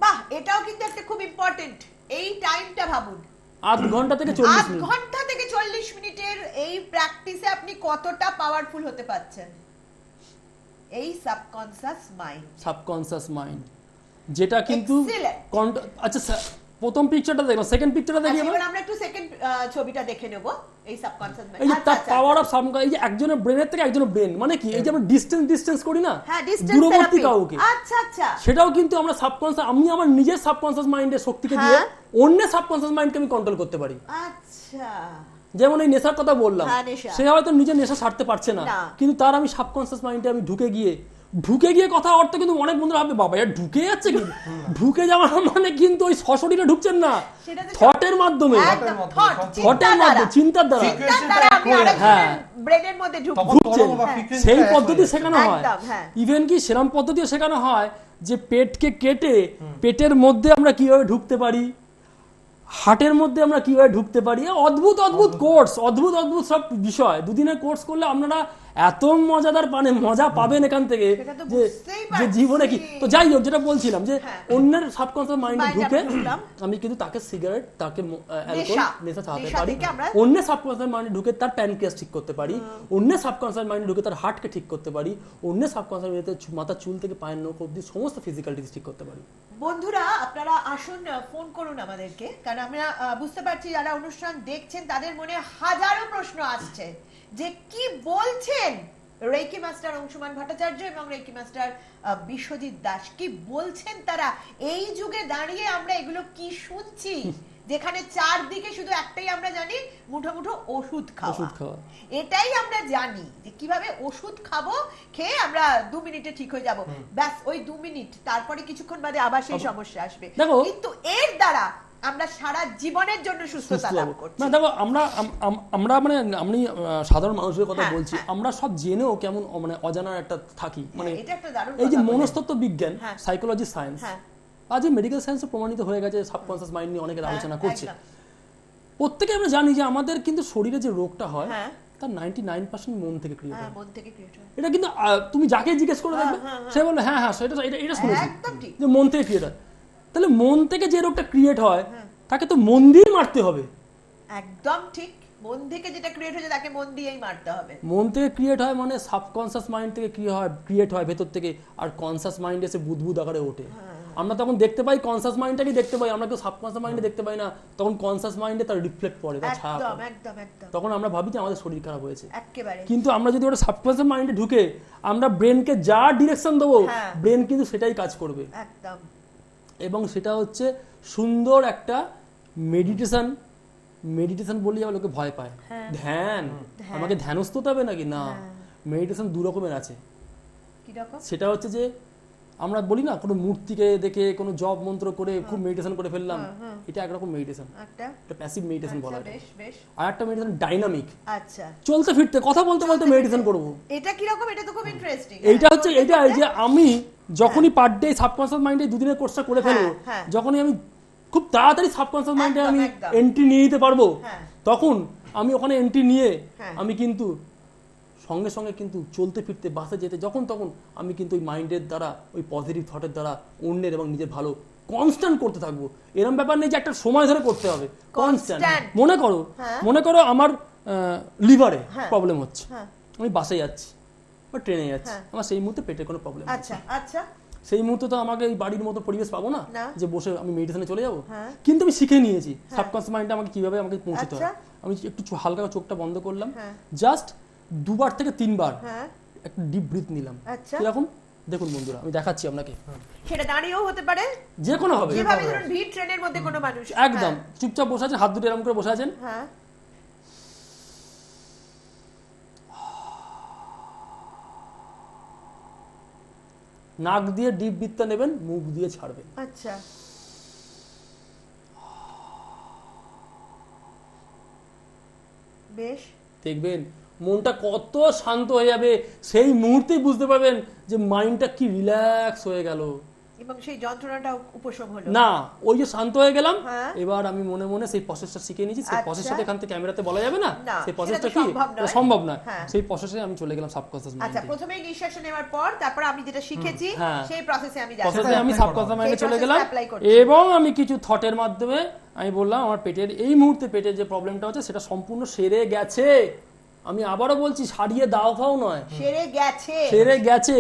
বাহ, এটাও কিন্তু একটা খুব ইম্পর্টেন্ট। এই টাইমটা ভাবুন, 8 ঘন্টা থেকে 40 মিনিট। 8 ঘন্টা থেকে 40 মিনিটের এই প্র্যাকটিসে আপনি কতটা পাওয়ারফুল হতে পারছেন। এই সাবকনশাস মাইন্ড যেটা কিন্তু আচ্ছা, প্রথম পিকচারটা দেখলাম, সেকেন্ড পিকচারটা দেখি আমরা একটু সেকেন্ড ছবিটা দেখে নেব। এই সাবকনশাস মাইন্ড, এই যে তার পাওয়ার অফ সাবকনশাস, এই যে একজনের ব্রেনের থেকে একজনের ব্রেন, মানে কি, এই যে আমরা ডিসটেন্স করি না, দূরবর্তী কাউকে, আচ্ছা, সেটাও কিন্তু আমরা সাবকনশাস, আমি আমার নিজের সাবকনশাস মাইন্ডের শক্তিকে দিয়ে অন্যের সাবকনশাস মাইন্ডকে আমি কন্ট্রোল করতে পারি। আচ্ছা, যেমন এই নেশার কথা বললাম, সে হয়তো নিজের নেশা ছাড়তে পারছে না, কিন্তু তার আমি সাবকনশাস মাইন্ডে আমি ঢুকে গিয়ে ঢুকে গিয়ে কথা অর্থ কিন্তু অনেক বন্ধুরা ভাবে বাবা এটা ঢুকে যাচ্ছে কি, ঢুকে যাওয়া মানে কিন্তু ওই সশরীরে ঢুকছেন না, থটের মাধ্যমে, থটের মাধ্যমে, চিন্তার দ্বারা, হ্যাঁ ব্রেনের মধ্যে ঢুকছে, সেই পদ্ধতি শেখানো হয়। ইভেন কি সেরকম পদ্ধতিও শেখানো হয় যে পেটকে কেটে পেটের মধ্যে আমরা কিভাবে ঢুকতে পারি, হার্টের মধ্যে আমরা কিভাবে ঢুকতে পারি, অদ্ভুত অদ্ভুত কোর্স, অদ্ভুত অদ্ভুত সব বিষয়। দুদিনের কোর্স করলে আপনারা এত মজাদার মজা পাবেন এখান থেকে যে জীবনে কি। তো যাই হোক, যেটা বলছিলাম যে অন্যের সাবকনসিয়াস মাইন্ডে ঢুকে আমি কিন্তু তাকে সিগারেট, তাকে অ্যালকোহল নেশা চালাতে পারি, অন্যের সাবকনসিয়াস মাইন্ডে ঢুকে তার প্যানক্রিয়াস ঠিক করতে পারি, অন্যের সাবকনসিয়াস মাইন্ডে ঢুকে তার হার্টকে ঠিক করতে পারি, অন্যের সাবকনসিয়াস মাইন্ডে মাথা চুল থেকে পায়ের নখ অবধি সমস্ত ফিজিক্যাল ডিজিজ ঠিক করতে পারি। বন্ধুরা আপনারা আসুন, ফোন করুন আমাদেরকে, কারণ আমরা বুঝতে পারছি যারা অনুষ্ঠান দেখছেন তাদের মনে হাজারো প্রশ্ন আসছে যে কি বলছেন রেকি মাস্টার অংশুমান ভট্টাচার্য এবং রেকি মাস্টার বিশ্বজিৎ দাস, কি বলছেন তারা। এই যুগে দাঁড়িয়ে আমরা এগুলো কি শুনছি, যেখানে চারদিকে শুধু একটাই আমরা জানি, মুঠো মুঠো ওষুধ খাওয়া। এটাই আমরা জানি যে কিভাবে ওষুধ খাবো, খেয়ে আমরা 2 মিনিটে ঠিক হয়ে যাব, ব্যাস ওই 2 মিনিট, তারপরে কিছুক্ষণ বাদে আবার সেই সমস্যা আসবে। কিন্তু এর দ্বারা আমরা সারা জীবনের জন্য সুস্থতা লাভ করছি। না দেখো, আমরা মানে আমি সাধারণ মানুষের কথা বলছি, আমরা সব জেনেও কেমন মানে অজানার একটা থাকি। মানে এই যে মনস্তত্ত্ব বিজ্ঞান, সাইকোলজি সায়েন্স, আজ মেডিকেল সায়েন্সে প্রমাণিত হয়ে গেছে, সাবকনসিয়াস মাইন্ড নিয়ে অনেকের আলোচনা করছে। প্রত্যেকে আমরা জানি যে আমাদের কিন্তু শরীরে যে রোগটা হয় তার 99% মন থেকে ক্রিয়েট হয়। এটা কিন্তু তুমি যাকে জিজ্ঞেস করে দেখবে সে বলবে হ্যাঁ হ্যাঁ এটা শুনেছি যে মন থেকে ক্রিয়েট হয়। তাহলে মন থেকে যে রোগটা ক্রিয়েট হয় তাকে তো মন দিয়ে মারতে হবে। একদম ঠিক, মন থেকে যেটা ক্রিয়েট হয়েছে তাকে মন দিয়েই মারতে হবে। মন থেকে ক্রিয়েট হয় মানে সাবকনসিয়াস মাইন্ড থেকে ক্রিয়েট হয় ভেতর থেকে, আর কনসিয়াস মাইন্ড এসে বুদবুদ আকারে ওঠে। আমরা তখন দেখতে পাই কনসিয়াস মাইন্ডটাকে দেখতে পাই, আমরা কেউ সাবকনসিয়াস মাইন্ডে দেখতে পাই না। তখন কনসিয়াস মাইন্ডে তার রিফ্লেক্ট পড়ে, তার ছায়া পড়ে। তখন আমরা ভাবি যে আমাদের শরীর খারাপ হয়েছে। কিন্তু আমরা যদি ওটা সাবকনসিয়াস মাইন্ডে ঢুকে আমরা ব্রেনকে যা ডিরেকশন দেবো, ব্রেন কিন্তু সেটাই কাজ করবে। একদম। এবং সেটা হচ্ছে সুন্দর একটা মেডিটেশন। মেডিটেশন বললে আবার লোকে ভয় পায়, ধ্যান, আমাকে ধ্যানস্থ হতে হবে নাকি? না, মেডিটেশন 2 রকমের আছে। সেটা হচ্ছে যে আমরা বলি না কোনো মূর্তিকে দেখে কোনো জপ মন্ত্র করে খুব মেডিটেশন করে ফেললাম, এটা একরকম মেডিটেশন, এটা প্যাসিভ মেডিটেশন বলা হয়। আর একটা মেডিটেশন ডাইনামিক, আচ্ছা চলতে ফিরতে কথা বলতে বলতে মেডিটেশন করব। এটা কি রকম? এটা তো খুব ইন্টারেস্টিং। এইটা হচ্ছে এটা যে আমি যখনই পার ডে সাবকনসিয়াস মাইন্ডে 2 দিনের কোর্সটা করে ফেলবো, যখনই আমি খুব তাড়াতাড়ি সাবকনসিয়াস মাইন্ডে আমি এন্ট্রি নিয়ে নিতে পারবো, তখন আমি ওখানে এন্ট্রি নিয়ে আমি কিন্তু সঙ্গে সঙ্গে কিন্তু চলতে ফিরতে বাসে যেতে যখন তখন আমি কিন্তু ওই মাইন্ডের দ্বারা, ওই পজিটিভ থটের দ্বারা অন্যের এবং নিজের ভালো কনস্ট্যান্ট করতে থাকবো। এরকম ব্যাপার নেই যে একটা সময় ধরে করতে হবে, কনস্ট্যান্ট। মনে করো আমার লিভারে প্রবলেম হচ্ছে, আমি বাসে যাচ্ছি বা ট্রেনে যাচ্ছি, আমার সেই মুহূর্তে পেটের কোনো প্রবলেম, আচ্ছা আচ্ছা, সেই মুহূর্তে তো আমাকে এই বাড়ির মতো পরিবেশ পাবো না যে বসে আমি মেডিটেশনে চলে যাবো। কিন্তু আমি শিখে নিয়েছি সাবকনসিয়াস মাইন্ডে আমাকে কিভাবে আমাকে পৌঁছতে হয়। আমি একটু হালকা চোখটা বন্ধ করলাম, জাস্ট 2 বার থেকে 3 বার একটা ডিপ ব্রিথ নিলাম। এরকম দেখুন বন্ধুরা, আমি দেখাচ্ছি আপনাকে। সেটা দাঁড়িয়েও হতে পারে, যে কোনো হবে, যেভাবে ধরুন ভিড় ট্রেনের মধ্যে কোনো মানুষ একদম চুপচাপ বসে আছেন, হাত দুটো এরকম করে বসে আছেন, নাক দিয়ে ডিপ ব্রিথটা নেবেন, মুখ দিয়ে ছাড়বেন। আচ্ছা, বেশ, দেখবেন মনটা কত শান্ত হয়ে যাবে, সেই মুহূর্তেই বুঝতে পারবেন যে মাইন্ডটা কি রিল্যাক্স হয়ে গেল এবং সেই যন্ত্রণাটা উপশম হলো। না, ওই যে শান্ত হয়ে গেলাম, এবার আমি মনে মনে সেই প্রসেসটা শিখে নিয়েছি। সেই প্রসেসটা এখান থেকে ক্যামেরাতে বলা যাবে না, সেই প্রসেসটা কি সম্ভব না, সেই প্রসেসে আমি চলে গেলাম সাবকনসিয়াস মাইন্ডে। আচ্ছা, প্রথমেই নিঃশ্বাস নেওয়ার পর তারপর আমি যেটা শিখেছি সেই প্রসেসে আমি যাচ্ছি, প্রসেসে আমি সাবকনসিয়াস মাইন্ডে চলে গেলাম এবং আমি কিছু থটের মাধ্যমে আমি বললাম আমার পেটের এই মুহূর্তে পেটের যে প্রবলেমটা হচ্ছে সেটা সম্পূর্ণ সেরে গেছে। আমি আবারও বলছি, সারিয়ে দাও ফাও নয়, সেরে গেছে।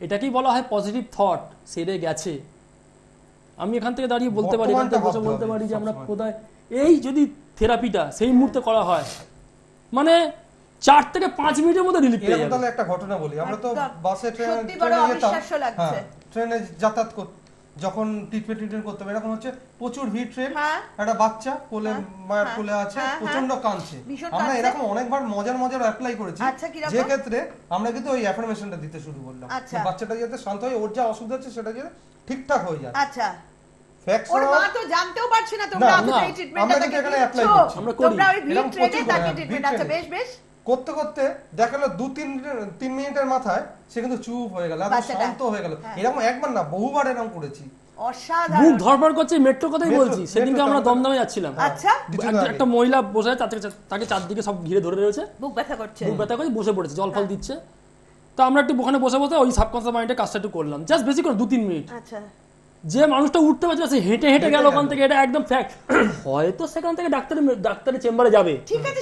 এটাকেই বলা হয় পজিটিভ থট, সেরে গেছে। আমি এখান থেকে দাঁড়িয়ে বলতে পারি, এখান থেকে বসে বলতে পারি যে আমরা কোথায়, এই যদি থেরাপিটা সেই মুহূর্তে করা হয় মানে 4 থেকে 5 মিনিটের মধ্যে রিলিফ পেয়ে যাবে। তাহলে একটা ঘটনা বলি, আমরা তো বাসে ট্রেনে যেতাম, ট্রেনে যাতায়াত যখন ট্রিটমেন্ট করতে হবে, এরকম হচ্ছে প্রচুর হিট রেট, একটা বাচ্চা কোলে মায়ের কোলে আছে, প্রচন্ড কাঁদছে। আমরা এরকম অনেকবার মজার অ্যাপ্লাই করেছি, যে ক্ষেত্রে আমরা কিন্তু ওই অ্যাফার্মেশনটা দিতে শুরু করলাম, বাচ্চাটা যাতে শান্ত হয়, ওর যা অসুবিধা হচ্ছে সেটা যাতে ঠিকঠাক হয়ে যায়। আচ্ছা, ওর মা তো জানতেও পারছে না তোমরা এই ট্রিটমেন্টটা আমরা এখানে অ্যাপ্লাই করছি, আমরা করি, তোমরা ওই ভিড় ট্রেনে তাকে ট্রিটমেন্ট। আচ্ছা, বেশ বেশ করতে করতে দেখালো 2-3 মিনিটের মাথায় সে কিন্তু চুপ হয়ে গেল, শান্ত হয়ে গেল। এরকম একবার না, বহুবার এরকম করেছি। অসাধারণ। বুক ধরপড় করছে, মেট্রো কথাই বলছি। সেদিনকে আমরা দমদমে যাচ্ছিলাম, আচ্ছা, একটা মহিলা বসে তাকে চারদিকে সব ঘিরে ধরে রয়েছে, বুক ব্যথা করছে, বসে পড়েছে, জল ফল দিচ্ছে। তো আমরা একটু ওখানে বসে ওই সাবকনসিয়াস মাইন্ডের কাজটা একটু করলাম, জাস্ট বেশি করে 2-3 মিনিট। আচ্ছা, যে মানুষটা উঠতে পারছে সে হেঁটে হেঁটে গেল ওখান থেকে, এটা একদম ফ্যাক্ট। হয়তো সেখান থেকে ডাক্তারের চেম্বারে যাবে,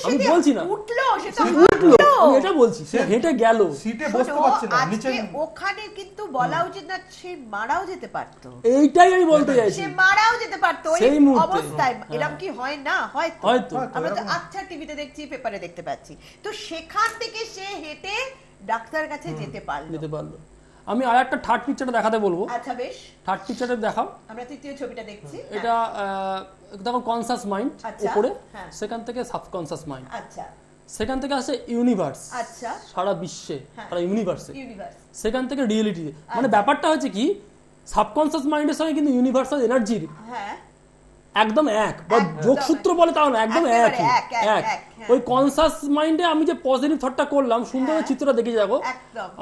আমি বলছি না উঠলো, সেটা উঠলো, আমি এটা বলছি, সে হেঁটে গেল, সিটে বসতে পারছে না, নিচে। ওখানে কিন্তু বলা উচিত না, সে মারাও যেতে পারতো। এইটাই আমি বলতে চাইছি, সে মারাও যেতে পারতো ওই অবস্থায়। এরকম কি হয় না? হয়তো আমরা তো আচ্ছা টিভিতে দেখছি, পেপারে দেখতে পাচ্ছি। তো সেখান থেকে সে হেঁটে ডাক্তার কাছে যেতে পারলো। আমি আর একটা থার্ড পিকচারটা দেখাতে বলবো। আচ্ছা, বেশ, থার্ড পিকচারটা দেখাও। আমরা তৃতীয় ছবিটা দেখছি। এটা দেখো কনসাস মাইন্ড উপরে, সেখান থেকে সাবকনসাস মাইন্ড, আচ্ছা, সেখান থেকে আসে ইউনিভার্স, আচ্ছা, সারা বিশ্বে, সারা ইউনিভার্সে, সেখান থেকে রিয়েলিটি। মানে ব্যাপারটা হচ্ছে কি, সাবকনসাস মাইন্ডের সঙ্গে কিন্তু ইউনিভার্সাল এনার্জির একদম এক, বা যোগসূত্র বলে তাও না, একদম এক। ওই কনসাস মাইন্ডে আমি যে পজিটিভ থটটা করলাম, সুন্দর চিত্রটা দেখে যাবো,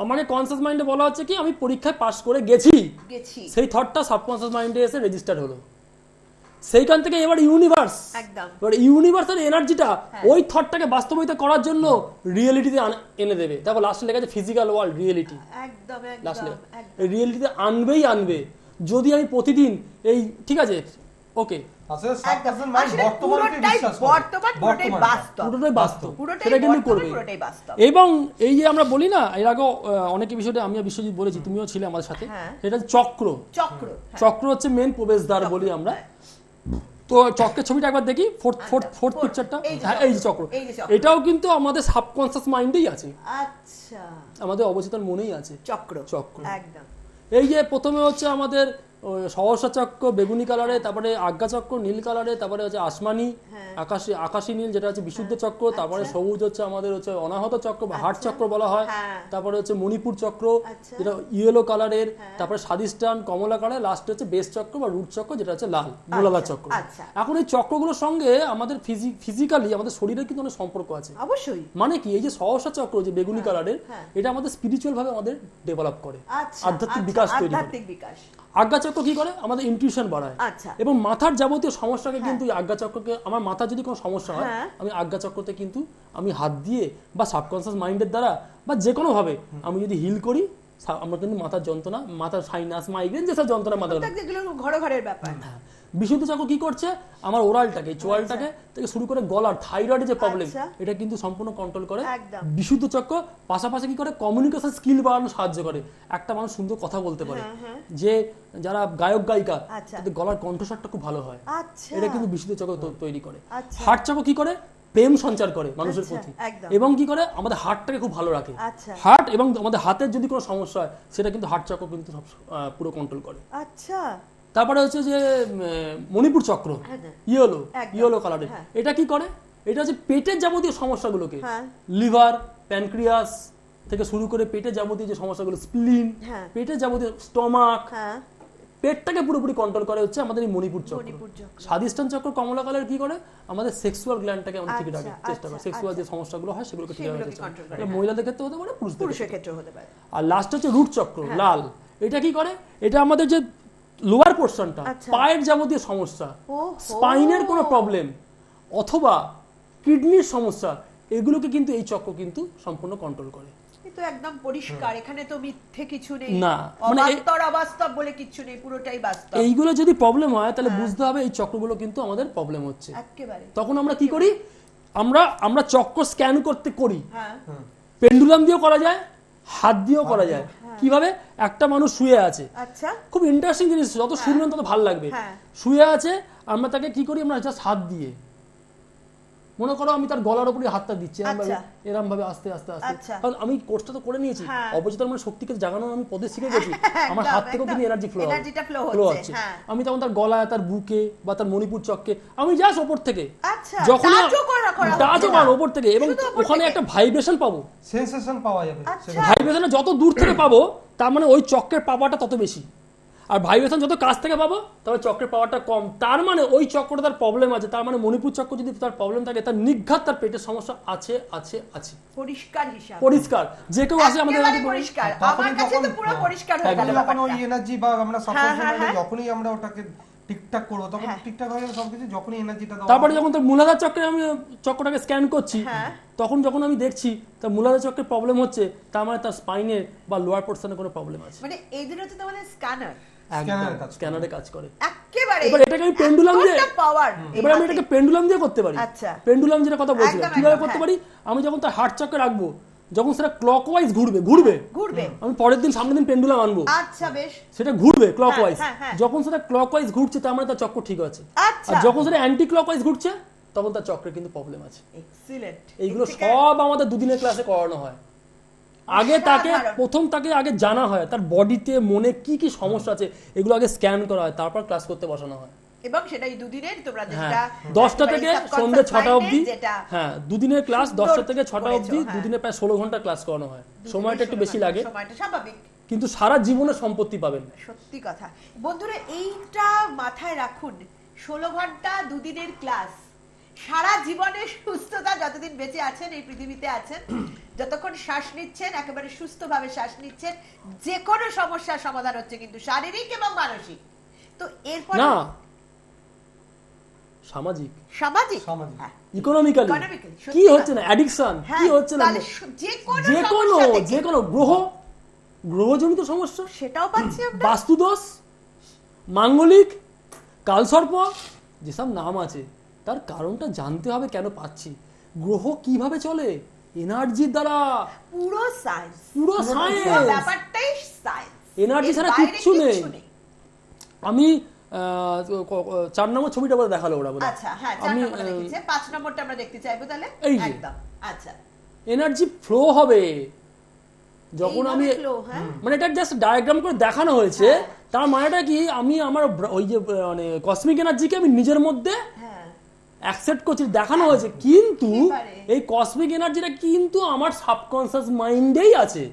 আমাকে কনসাস মাইন্ডে বলা হচ্ছে কি আমি পরীক্ষায় পাস করে গেছি, সেই থটটা সাবকনসাস মাইন্ডে এসে রেজিস্টার হলো। সেইখান থেকে এবার ইউনিভার্সাল এনার্জিটা ওই থটটাকে বাস্তবায়িত করার জন্য রিয়েলিটিতে এনে দেবে। দেখো লাস্টে লেখা আছে ফিজিক্যাল ওয়ার্ল্ড রিয়েলিটি, লাস্টে এই রিয়েলিটিতে আনবে। যদি আমি প্রতিদিন এই, ঠিক আছে, ওকে, এবং এই যে আমরা বলি না, এর আগেও অনেক বিষয়টা আমি বিশ্বজিৎ বলেছি, তুমিও ছিলে আমাদের সাথে, সেটা চক্র হচ্ছে মেন প্রবেশদ্বার বলি আমরা। তো চক্রের ছবিটা একবার দেখি, ফোর্থ পিকচারটা, এই যে চক্র, এটাও কিন্তু আমাদের সাবকনসিয়াস মাইন্ডেই আছে, আমাদের অবচেতন মনেই আছে চক্র। এই যে প্রথমে হচ্ছে আমাদের সহসা চক্র বেগুনি কালারে, তারপরে আজ্ঞা চক্র নীল কালারে, তারপরে হচ্ছে আসমানি আকাশী নীল যেটা হচ্ছে বিশুদ্ধ চক্র, তারপরে সবুজ হচ্ছে আমাদের হচ্ছে অনাহত চক্র বা হার্ট চক্র বলা হয়, তারপরে হচ্ছে মণিপুর চক্র যেটা ইয়েলো কালারের, তারপরে স্বাদিষ্টান কমলা কালার, লাস্টে হচ্ছে বেস চক্র বা রুট চক্র যেটা হচ্ছে লাল মূলাধার চক্র। এখন এই চক্রগুলোর সঙ্গে আমাদের ফিজিক্যালি আমাদের শরীরের কিন্তু অনেক সম্পর্ক আছে অবশ্যই। মানে কি, এই যে সহসা চক্র যে বেগুনি কালারের, এটা আমাদের স্পিরিচুয়াল ভাবে আমাদের ডেভেলপ করে, আধ্যাত্মিক বিকাশ তৈরি করে। আজ্ঞা চক্র কি করে, আমাদের ইনটিউশন বাড়ায়, এবং মাথার যাবতীয় সমস্যাকে কিন্তু আজ্ঞা চক্রকে, আমার মাথার যদি কোনো সমস্যা হয়, আমি আজ্ঞা চক্রতে কিন্তু আমি হাত দিয়ে বা সাবকনসিয়াস মাইন্ডের দ্বারা বা যে কোনো ভাবে আমি যদি হিল করি, আমরা কিন্তু মাথার যন্ত্রণা, মাথার সাইনাস, মাইগ্রেন যেসব যন্ত্রণা, মাথা ঘরের ব্যাপার। বিশুদ্ধ চক্র কি করছে, আমার ওরালটাকে, চোয়ালটাকে থেকে শুরু করে গলার থাইরয়েডের যে প্রবলেম, এটা কিন্তু সম্পূর্ণ কন্ট্রোল করে বিশুদ্ধ চক্র। পাশাপাশি কি করে, কমিউনিকেশন স্কিল বাড়ানো সাহায্য করে, একটা মানুষ সুন্দর কথা বলতে পারে, যে যারা গায়ক গায়িকা তাদের গলার কণ্ঠস্বরটা খুব ভালো হয়, এটা কিন্তু বিশুদ্ধ চক্র তৈরি করে। হার্ট চক্র কি করে, প্রেম সঞ্চার করে মানুষের প্রতি, এবং কি করে আমাদের হার্টটাকে খুব ভালো রাখে। হার্ট এবং আমাদের হাতের যদি কোনো সমস্যা হয়, সেটা কিন্তু হার্ট চক্র কিন্তু পুরো কন্ট্রোল করে। তারপরে হচ্ছে যে মণিপুর চক্র ইয়েলো কালারের, এটা কি করে, এটা হচ্ছে পেটের যাবতীয় সমস্যাগুলোকে, লিভার, প্যানক্রিয়াস থেকে শুরু করে পেটের যাবতীয় যে সমস্যাগুলো, স্প্লিন, পেটের যাবতীয় স্টমাক, পেটটাকে পুরোপুরি কন্ট্রোল করে হচ্ছে আমাদের এই মণিপুর চক্র। স্বাদিষ্টান চক্র কমলা কালার কি করে, আমাদের সেক্সুয়াল গ্ল্যান্ডটাকে আমাদের ঠিক রাখার চেষ্টা করে, সেক্সুয়াল যে সমস্যাগুলো হয় সেগুলোকে ঠিক রাখার চেষ্টা করে, মহিলাদের ক্ষেত্রে হতে পারে, পুরুষদের ক্ষেত্রে হতে পারে। আর লাস্ট হচ্ছে রুট চক্র লাল, এটা কি করে, এটা আমাদের যে লোয়ার পোর্শনটা, পায়ের যাবতীয় সমস্যা, স্পাইনের কোনো প্রবলেম অথবা কিডনির সমস্যা, এগুলোকে কিন্তু এই চক্র কিন্তু সম্পূর্ণ কন্ট্রোল করে। তো একদম পরিষ্কার, এখানে তো মিথ্যে কিছু নেই, না মানে অবাস্তব বলে কিছু নেই, পুরোটাই বাস্তব। এইগুলো যদি প্রবলেম হয়, তাহলে বুঝতে হবে এই চক্রগুলো কিন্তু আমাদের প্রবলেম হচ্ছে একেবারে। তখন আমরা কি করি, আমরা চক্র স্ক্যান করতে করি, পেন্ডুলাম দিয়েও করা যায়, হাত দিয়েও করা যায়। কিভাবে, একটা মানুষ শুয়ে আছে, খুব ইন্টারেস্টিং জিনিস, যত শুনবেন তত ভালো লাগবে। শুয়ে আছে, আমরা তাকে কি করি, আমরা জাস্ট হাত দিয়ে মনে করো আমি তার গলার উপরে হাতটা দিচ্ছি এরকম ভাবে আস্তে আস্তে আস্তে, কারণ আমি কোর্সটা তো করে নিয়েছি, অবচেতন মানে শক্তিকে জাগানো আমি পদে শিখে গেছি, আমার হাত থেকেও কিন্তু এনার্জি ফ্লো হচ্ছে। আমি তখন তার গলায়, তার বুকে বা তার মণিপুর চক্রে আমি জাস্ট ওপর থেকে যখন টাচও করার ওপর থেকে, এবং ওখানে একটা ভাইব্রেশন পাবো, সেন্সেশন পাওয়া যাবে। ভাইব্রেশন যত দূর থেকে পাবো তার মানে ওই চক্রের পাওয়াটা তত বেশি, আর ভাইব্রেশন যত কাছ থেকে পাবো তাহলে চক্রের পাওয়ারটা কম। তার মানে ওই চক্রটা তার প্রবলেম আছে, তার মানে মণিপুর চক্র যদি তার প্রবলেম থাকে, তার নিঘাত তার পেটের সমস্যা আছে আছে আছে। পরিষ্কার যে কেউ আসে আমাদের পরিষ্কার, আমার কাছে তো পুরো পরিষ্কার হয়ে গেল। যখন ওই এনার্জি বা আমরা সাবকনশিয়াস মাইন্ডে যখনই আমরা ওটাকে ঠিকঠাক করবো তখন ঠিকঠাক হয়ে যাবে সবকিছু। যখনই এনার্জিটা দাও, তারপরে যখন তার মূলাধার চক্রে আমি চক্রটাকে স্ক্যান করছি, তখন যখন আমি দেখছি তার মূলাধার চক্রের প্রবলেম হচ্ছে, তার মানে তার স্পাইনের বা লোয়ার পোরশনে কোনো প্রবলেম আছে। মানে এই দুটো হচ্ছে তোমাদের স্ক্যানার, স্ক্যানারে কাজ করে একেবারে। এবার এটাকে আমি পেন্ডুলাম দিয়ে পাওয়ার, এবার আমি এটাকে পেন্ডুলাম দিয়ে করতে পারি। আচ্ছা, পেন্ডুলাম যেটা কথা বলছিলাম কিভাবে করতে পারি, আমি যখন তার হার্ট চক্রে রাখবো, যখন সেটা ক্লকওয়াইজ ঘুরবে আমি পরের দিন সামনের দিন পেন্ডুলাম আনবো, আচ্ছা বেশ, সেটা ঘুরবে ক্লকওয়াইজ। যখন সেটা ক্লকওয়াইজ ঘুরছে তার মানে তার চক্র ঠিক আছে, আর যখন সেটা অ্যান্টি ক্লকওয়াইজ ঘুরছে তখন তার চক্রে কিন্তু প্রবলেম আছে। এক্সিলেন্ট। এইগুলো সব আমাদের দুদিনের ক্লাসে করানো হয়। আগে তাকে প্রথম তাকে আগে জানা হয় তার বডিতে মনে কি কি সমস্যা আছে, এগুলো আগে স্ক্যান করা হয়, তারপর ক্লাস করতে বসানো হয়। এবং সেটাই দুদিনের, তোমরা যেটা 10টা থেকে সন্ধ্যে 6টা অবধি, হ্যাঁ দুদিনের ক্লাস 10টা থেকে 6টা অবধি, দুদিনে প্রায় 16 ঘন্টা ক্লাস করানো হয়। সময়টা একটু বেশি লাগে, সময়টা স্বাভাবিক, কিন্তু সারা জীবনে সম্পত্তি পাবেন। সত্যি কথা বন্ধুরা, এইটা মাথায় রাখুন। 16 ঘন্টা দুদিনের ক্লাস, সারা জীবনের সুস্থতা, যতদিন বেঁচে আছেন এই পৃথিবীতে আছেন, যতক্ষণ শ্বাস নিচ্ছেন একেবারে সুস্থভাবে শ্বাস নিচ্ছেন, যে কোনো সমস্যার সমাধান হচ্ছে, কিন্তু শারীরিক এবং মানসিক। তো এরপর না সামাজিক ইকোনমিক্যালি কি হচ্ছে না, অ্যাডিকশন কি হচ্ছে না, যে কোনো গ্রহজনিত সমস্যা সেটাও পাচ্ছি আমরা, বাস্তুদোষ, মাঙ্গলিক, কালসর্প, যেসব নাম আছে তার কারণটা জানতে হবে, কেন পাচ্ছি, গ্রহ কিভাবে চলে, এনার্জির দ্বারা, পুরো সায়েন্স, ব্যাপারটাই সায়েন্স, এনার্জি ছাড়া কিচ্ছু নেই। আমি 4 নম্বর ছবিটা বলে দেখালো ওরা বলে, আচ্ছা হ্যাঁ 4 নম্বরটা দেখিয়েছে, 5 নম্বরটা আমরা দেখতে চাইবো তাহলে একদম। আচ্ছা, এনার্জি ফ্লো হবে যখন আমি, মানে এটা জাস্ট ডায়াগ্রাম করে দেখানো হয়েছে, তার মানেটা কি, আমি আমার ওই যে মানে কসমিক এনার্জিকে আমি নিজের মধ্যে অ্যাকসেপ্ট করছি, দেখানো হয়েছে, কিন্তু এই কসমিক এনার্জিটা কিন্তু আমার সাবকনসিয়াস মাইন্ডেই আছে।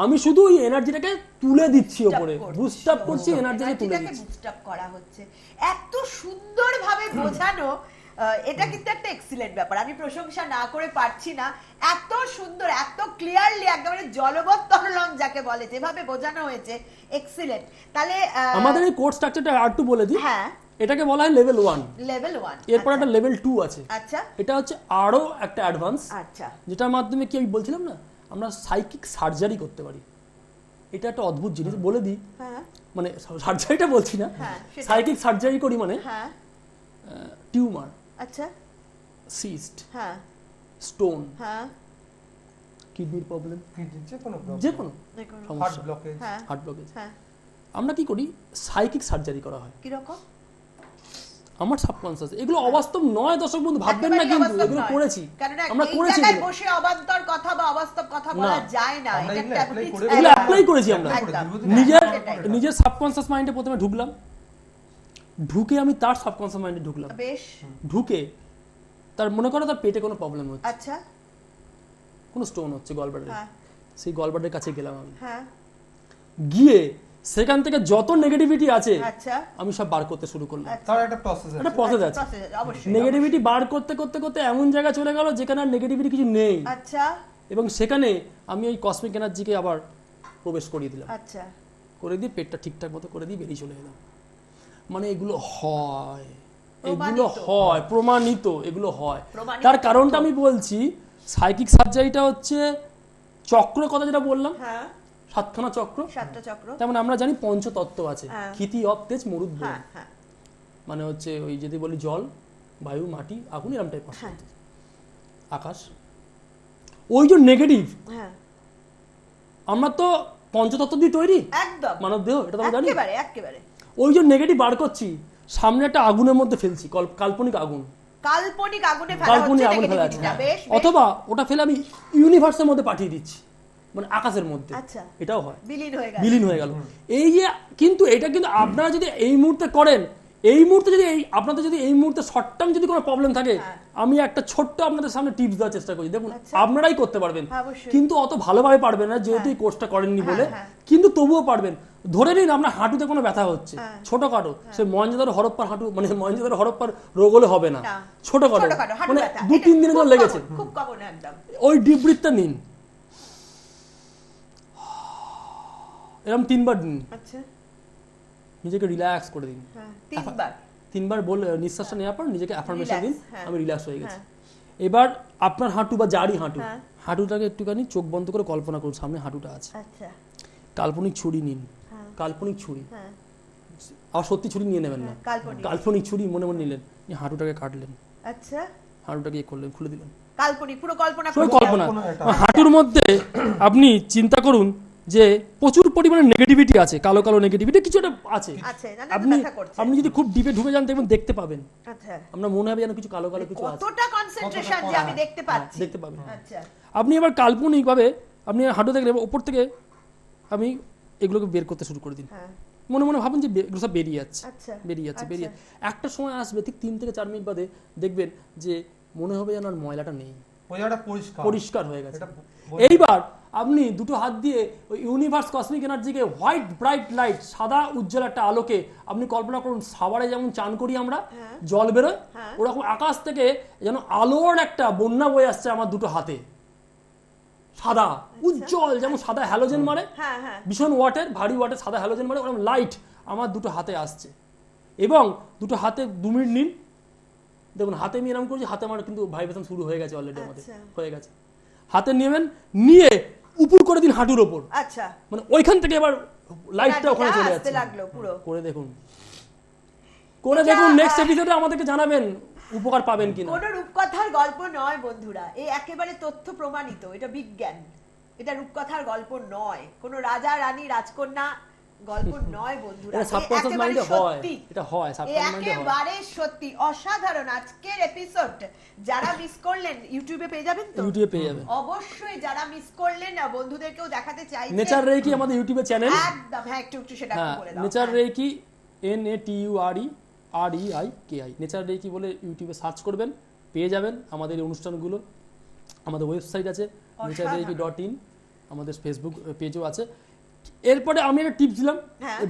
আমি শুধু ওই এনার্জিটাকে তুলে দিচ্ছি উপরে, বুস্ট আপ করছি, এনার্জিটাকে তুলে দিচ্ছি, বুস্ট আপ করা হচ্ছে। এত সুন্দরভাবে বোঝানো, এটা কিন্তু একটা এক্সিলেন্ট ব্যাপার, আমি প্রশংসা না করে পারছি না। এত সুন্দর, এত ক্লিয়ারলি, একেবারে জলবৎ তরলম যাকে বলে, যেভাবে বোঝানো হয়েছে, এক্সিলেন্ট। তাহলে আমাদের এই কোর্স স্ট্রাকচারটা আর একটু বলে দিই। হ্যাঁ, এটাকে বলা হয় লেভেল 1, এরপর একটা লেভেল 2 আছে। আচ্ছা, এটা হচ্ছে আরো একটা অ্যাডভান্স, আচ্ছা, যেটার মাধ্যমে কি আমি বলছিলাম না, আমরা সাইকিক সার্জারি করতে পারি। এটা একটা অদ্ভুত জিনিস, বলে দিই, মানে সার্জারিটা বলছি না, সাইকিক সার্জারি করি, মানে টিউমার, আচ্ছা, সিস্ট, স্টোন, কিডনির প্রবলেম, যে কোনো সমস্যা, হার্ট ব্লকেজ, আমরা কি করি, সাইকিক সার্জারি করা হয়। কি রকম? আমার সাবকনসিয়াস, এগুলো অবাস্তব নয় দর্শক বন্ধু, ভাববেন না, কিন্তু এগুলো করেছি, আমরা করেছি, এগুলো বসে অবান্তর কথা বা অবাস্তব কথা বলা যায় না, এটা এগুলো অ্যাপ্লাই করেছি আমরা নিজের সাবকনসিয়াস মাইন্ডে। প্রথমে ঢুকলাম, ঢুকে আমি তার সাবকনসিয়াস মাইন্ডে ঢুকলাম, বেশ, ঢুকে তার মনে করো তার পেটে কোনো প্রবলেম হচ্ছে, আচ্ছা, কোনো স্টোন হচ্ছে গলব্লাডারে, সেই গলব্লাডারের কাছে গেলাম আমি, গিয়ে সেখান থেকে যত নেগেটিভিটি আছে আমি সব বার করতে শুরু করলাম। তার একটা প্রসেস আছে, নেগেটিভিটি বার করতে করতে করতে এমন জায়গা চলে গেল যেখানে আর নেগেটিভিটি কিছু নেই, আচ্ছা, এবং সেখানে আমি ওই কসমিক এনার্জিকে আবার প্রবেশ করিয়ে দিলাম, আচ্ছা, করে দিয়ে পেটটা ঠিকঠাক মতো করে দিয়ে বেরিয়ে চলে গেলাম। মানে এগুলো হয়, প্রমাণিত, এগুলো হয়। তার কারণটা আমি বলছি, সাইকিক সার্জারিটা হচ্ছে চক্র কথা যেটা বললাম, 7খানা চক্র, তেমন আমরা জানি পঞ্চতত্ত্ব আছে, ক্ষিতি, অপ, তেজ, মরুদ, বরুণ, মানে হচ্ছে ওই যদি বলি জল, বায়ু, মাটি, আগুন, এরকম টাইপ আকাশ। ওই যে নেগেটিভ, আমরা তো পঞ্চতত্ত্ব দিয়ে তৈরি মানব দেহ, এটা তো আমরা জানি, ওই যে নেগেটিভ বার করছি, সামনে একটা আগুনের মধ্যে ফেলছি, কাল্পনিক আগুন, কাল্পনিক আগুনে ফেলা হচ্ছে নেগেটিভিটিটা, বেশ। অথবা ওটা ফেলে আমি ইউনিভার্সের মধ্যে পাঠিয়ে দিচ্ছি, মানে আকাশের মধ্যে। আচ্ছা, এটাও হয়, বিলীন হয়ে গেল। এই যে কিন্তু এটা কিন্তু আপনারা যদি এই মুহূর্তে করেন, এই মুহূর্তে যদি আপনাদের যদি এই মুহূর্তে শর্ট টার্ম যদি কোনো প্রবলেম থাকে, আমি একটা ছোট্ট আপনাদের সামনে টিপস দেওয়ার চেষ্টা করি। দেখুন, আপনারাই করতে পারবেন, কিন্তু অত ভালোভাবে পারবেন না যেহেতু এই কোর্সটা করেননি বলে, কিন্তু তবুও পারবেন। ধরে নিন আপনার হাঁটুতে কোনো ব্যথা হচ্ছে, ছোটখাটো, সে মহেঞ্জোদারো হরপ্পার হাঁটু, মানে মহেঞ্জোদারো হরপ্পার রোগ হলে হবে না, ছোটখাটো, মানে 2-3 দিনের জন্য লেগেছে, ওই ডিপ ব্রিথটা নিন, এরকম 3 বার দিন। আচ্ছা, নিজেকে রিল্যাক্স করে দিন, 3 বার বলে নিঃশ্বাসটা নেওয়ার পর নিজেকে অ্যাফার্মেশন দিন, আমি রিল্যাক্স হয়ে গেছি। এবার আপনার হাঁটু বা জারি হাঁটুটাকে একটুখানি চোখ বন্ধ করে কল্পনা করুন সামনে হাঁটুটা আছে। আচ্ছা, কাল্পনিক ছুরি নিন, কাল্পনিক ছুরি, আর সত্যি ছুরি নিয়ে নেবেন না, কাল্পনিক ছুরি মনে মনে নিলেন, হাঁটুটাকে কাটলেন। আচ্ছা, হাঁটুটাকে করলেন, খুলে দিলেন, কাল্পনিক পুরো কল্পনা। হাঁটুর মধ্যে আপনি চিন্তা করুন যে প্রচুর পরিমাণে নেগেটিভিটি আছে, কালো কালো নেগেটিভিটি কিছু একটা আছে। আপনি যদি খুব ডিপে ঢুকে যান দেখবেন, দেখতে পাবেন। আচ্ছা, আমরা মনে হবে যেন কিছু কালো কালো কিছু আছে, কতটা কনসেন্ট্রেশন যে আমি দেখতে পাচ্ছি, দেখতে পাবেন। আচ্ছা, আপনি এবার কাল্পনিক ভাবে আপনি হাঁটু দেখলে উপর থেকে আমি এগুলোকে বের করতে শুরু করে দিন। মনে মনে ভাবেন যে এগুলো সব বেরিয়ে যাচ্ছে, বেরিয়ে যাচ্ছে, বেরিয়ে। একটা সময় আসবে ঠিক 3 থেকে 4 মিনিট বাদে দেখবেন যে মনে হবে যেন আর ময়লাটা নেই, পরিষ্কার হয়ে গেছে। এইবার আপনি দুটো হাত দিয়ে ওই ইউনিভার্স কসমিক এনার্জিকে, হোয়াইট ব্রাইট লাইট, সাদা উজ্জ্বল একটা আলোকে আপনি কল্পনা করুন, সাভারে যেমন চান করি আমরা, জল বেরোয়, ওরকম আকাশ থেকে যেন আলোর একটা বন্যা বয়ে আসছে আমার দুটো হাতে, সাদা উজ্জ্বল, যেমন সাদা হ্যালোজেন মারে, ভীষণ ওয়াটের, ভারী ওয়াটের সাদা হ্যালোজেন মারে, ওরকম লাইট আমার দুটো হাতে আসছে। এবং দুটো হাতে 2 মিনিট নিন, দেখুন হাতে আমি এরকম করছি, হাতে আমার কিন্তু ভাইব্রেশন শুরু হয়ে গেছে অলরেডি, আমাদের হয়ে গেছে। হাতে নেবেন, নিয়ে উপর করে দিন হাঁটুর ওপর। আচ্ছা, মানে ওইখান থেকে এবার লাইটটা ওখানে চলে যাচ্ছে, করে দেখুন, করে দেখুন। নেক্সট এপিসোডে আমাদেরকে জানাবেন উপকার পাবেন কিনা। কোনো রূপকথার গল্প নয় বন্ধুরা, এই একেবারে তথ্য প্রমাণিত, এটা বিজ্ঞান, এটা রূপকথার গল্প নয়, কোনো রাজা রানী রাজকন্যা গল্প নয় বন্ধুরা, সাবকনশিয়াস মাইন্ডে হয়, এটা হয় সাবকনশিয়াস মাইন্ডে হয়, একেবারে সত্যি অসাধারণ। আজকের এপিসোড যারা মিস করলেন ইউটিউবে পেয়ে যাবেন, তো ইউটিউবে পেয়ে যাবেন অবশ্যই। যারা মিস করলেন না, বন্ধুদেরকেও দেখাতে চাইছেন, নেচার রেকি আমাদের ইউটিউবে চ্যানেল, একদম। হ্যাঁ, একটু সেটা বলে দাও। Nature reiki, NATUREREIKI, nature reiki বলে ইউটিউবে সার্চ করবেন, পেয়ে যাবেন আমাদের এই অনুষ্ঠানগুলো। আমাদের ওয়েবসাইট আছে necharreiki.in, আমাদের ফেসবুক পেজও আছে। এরপরে আমি একটা টিপস দিলাম,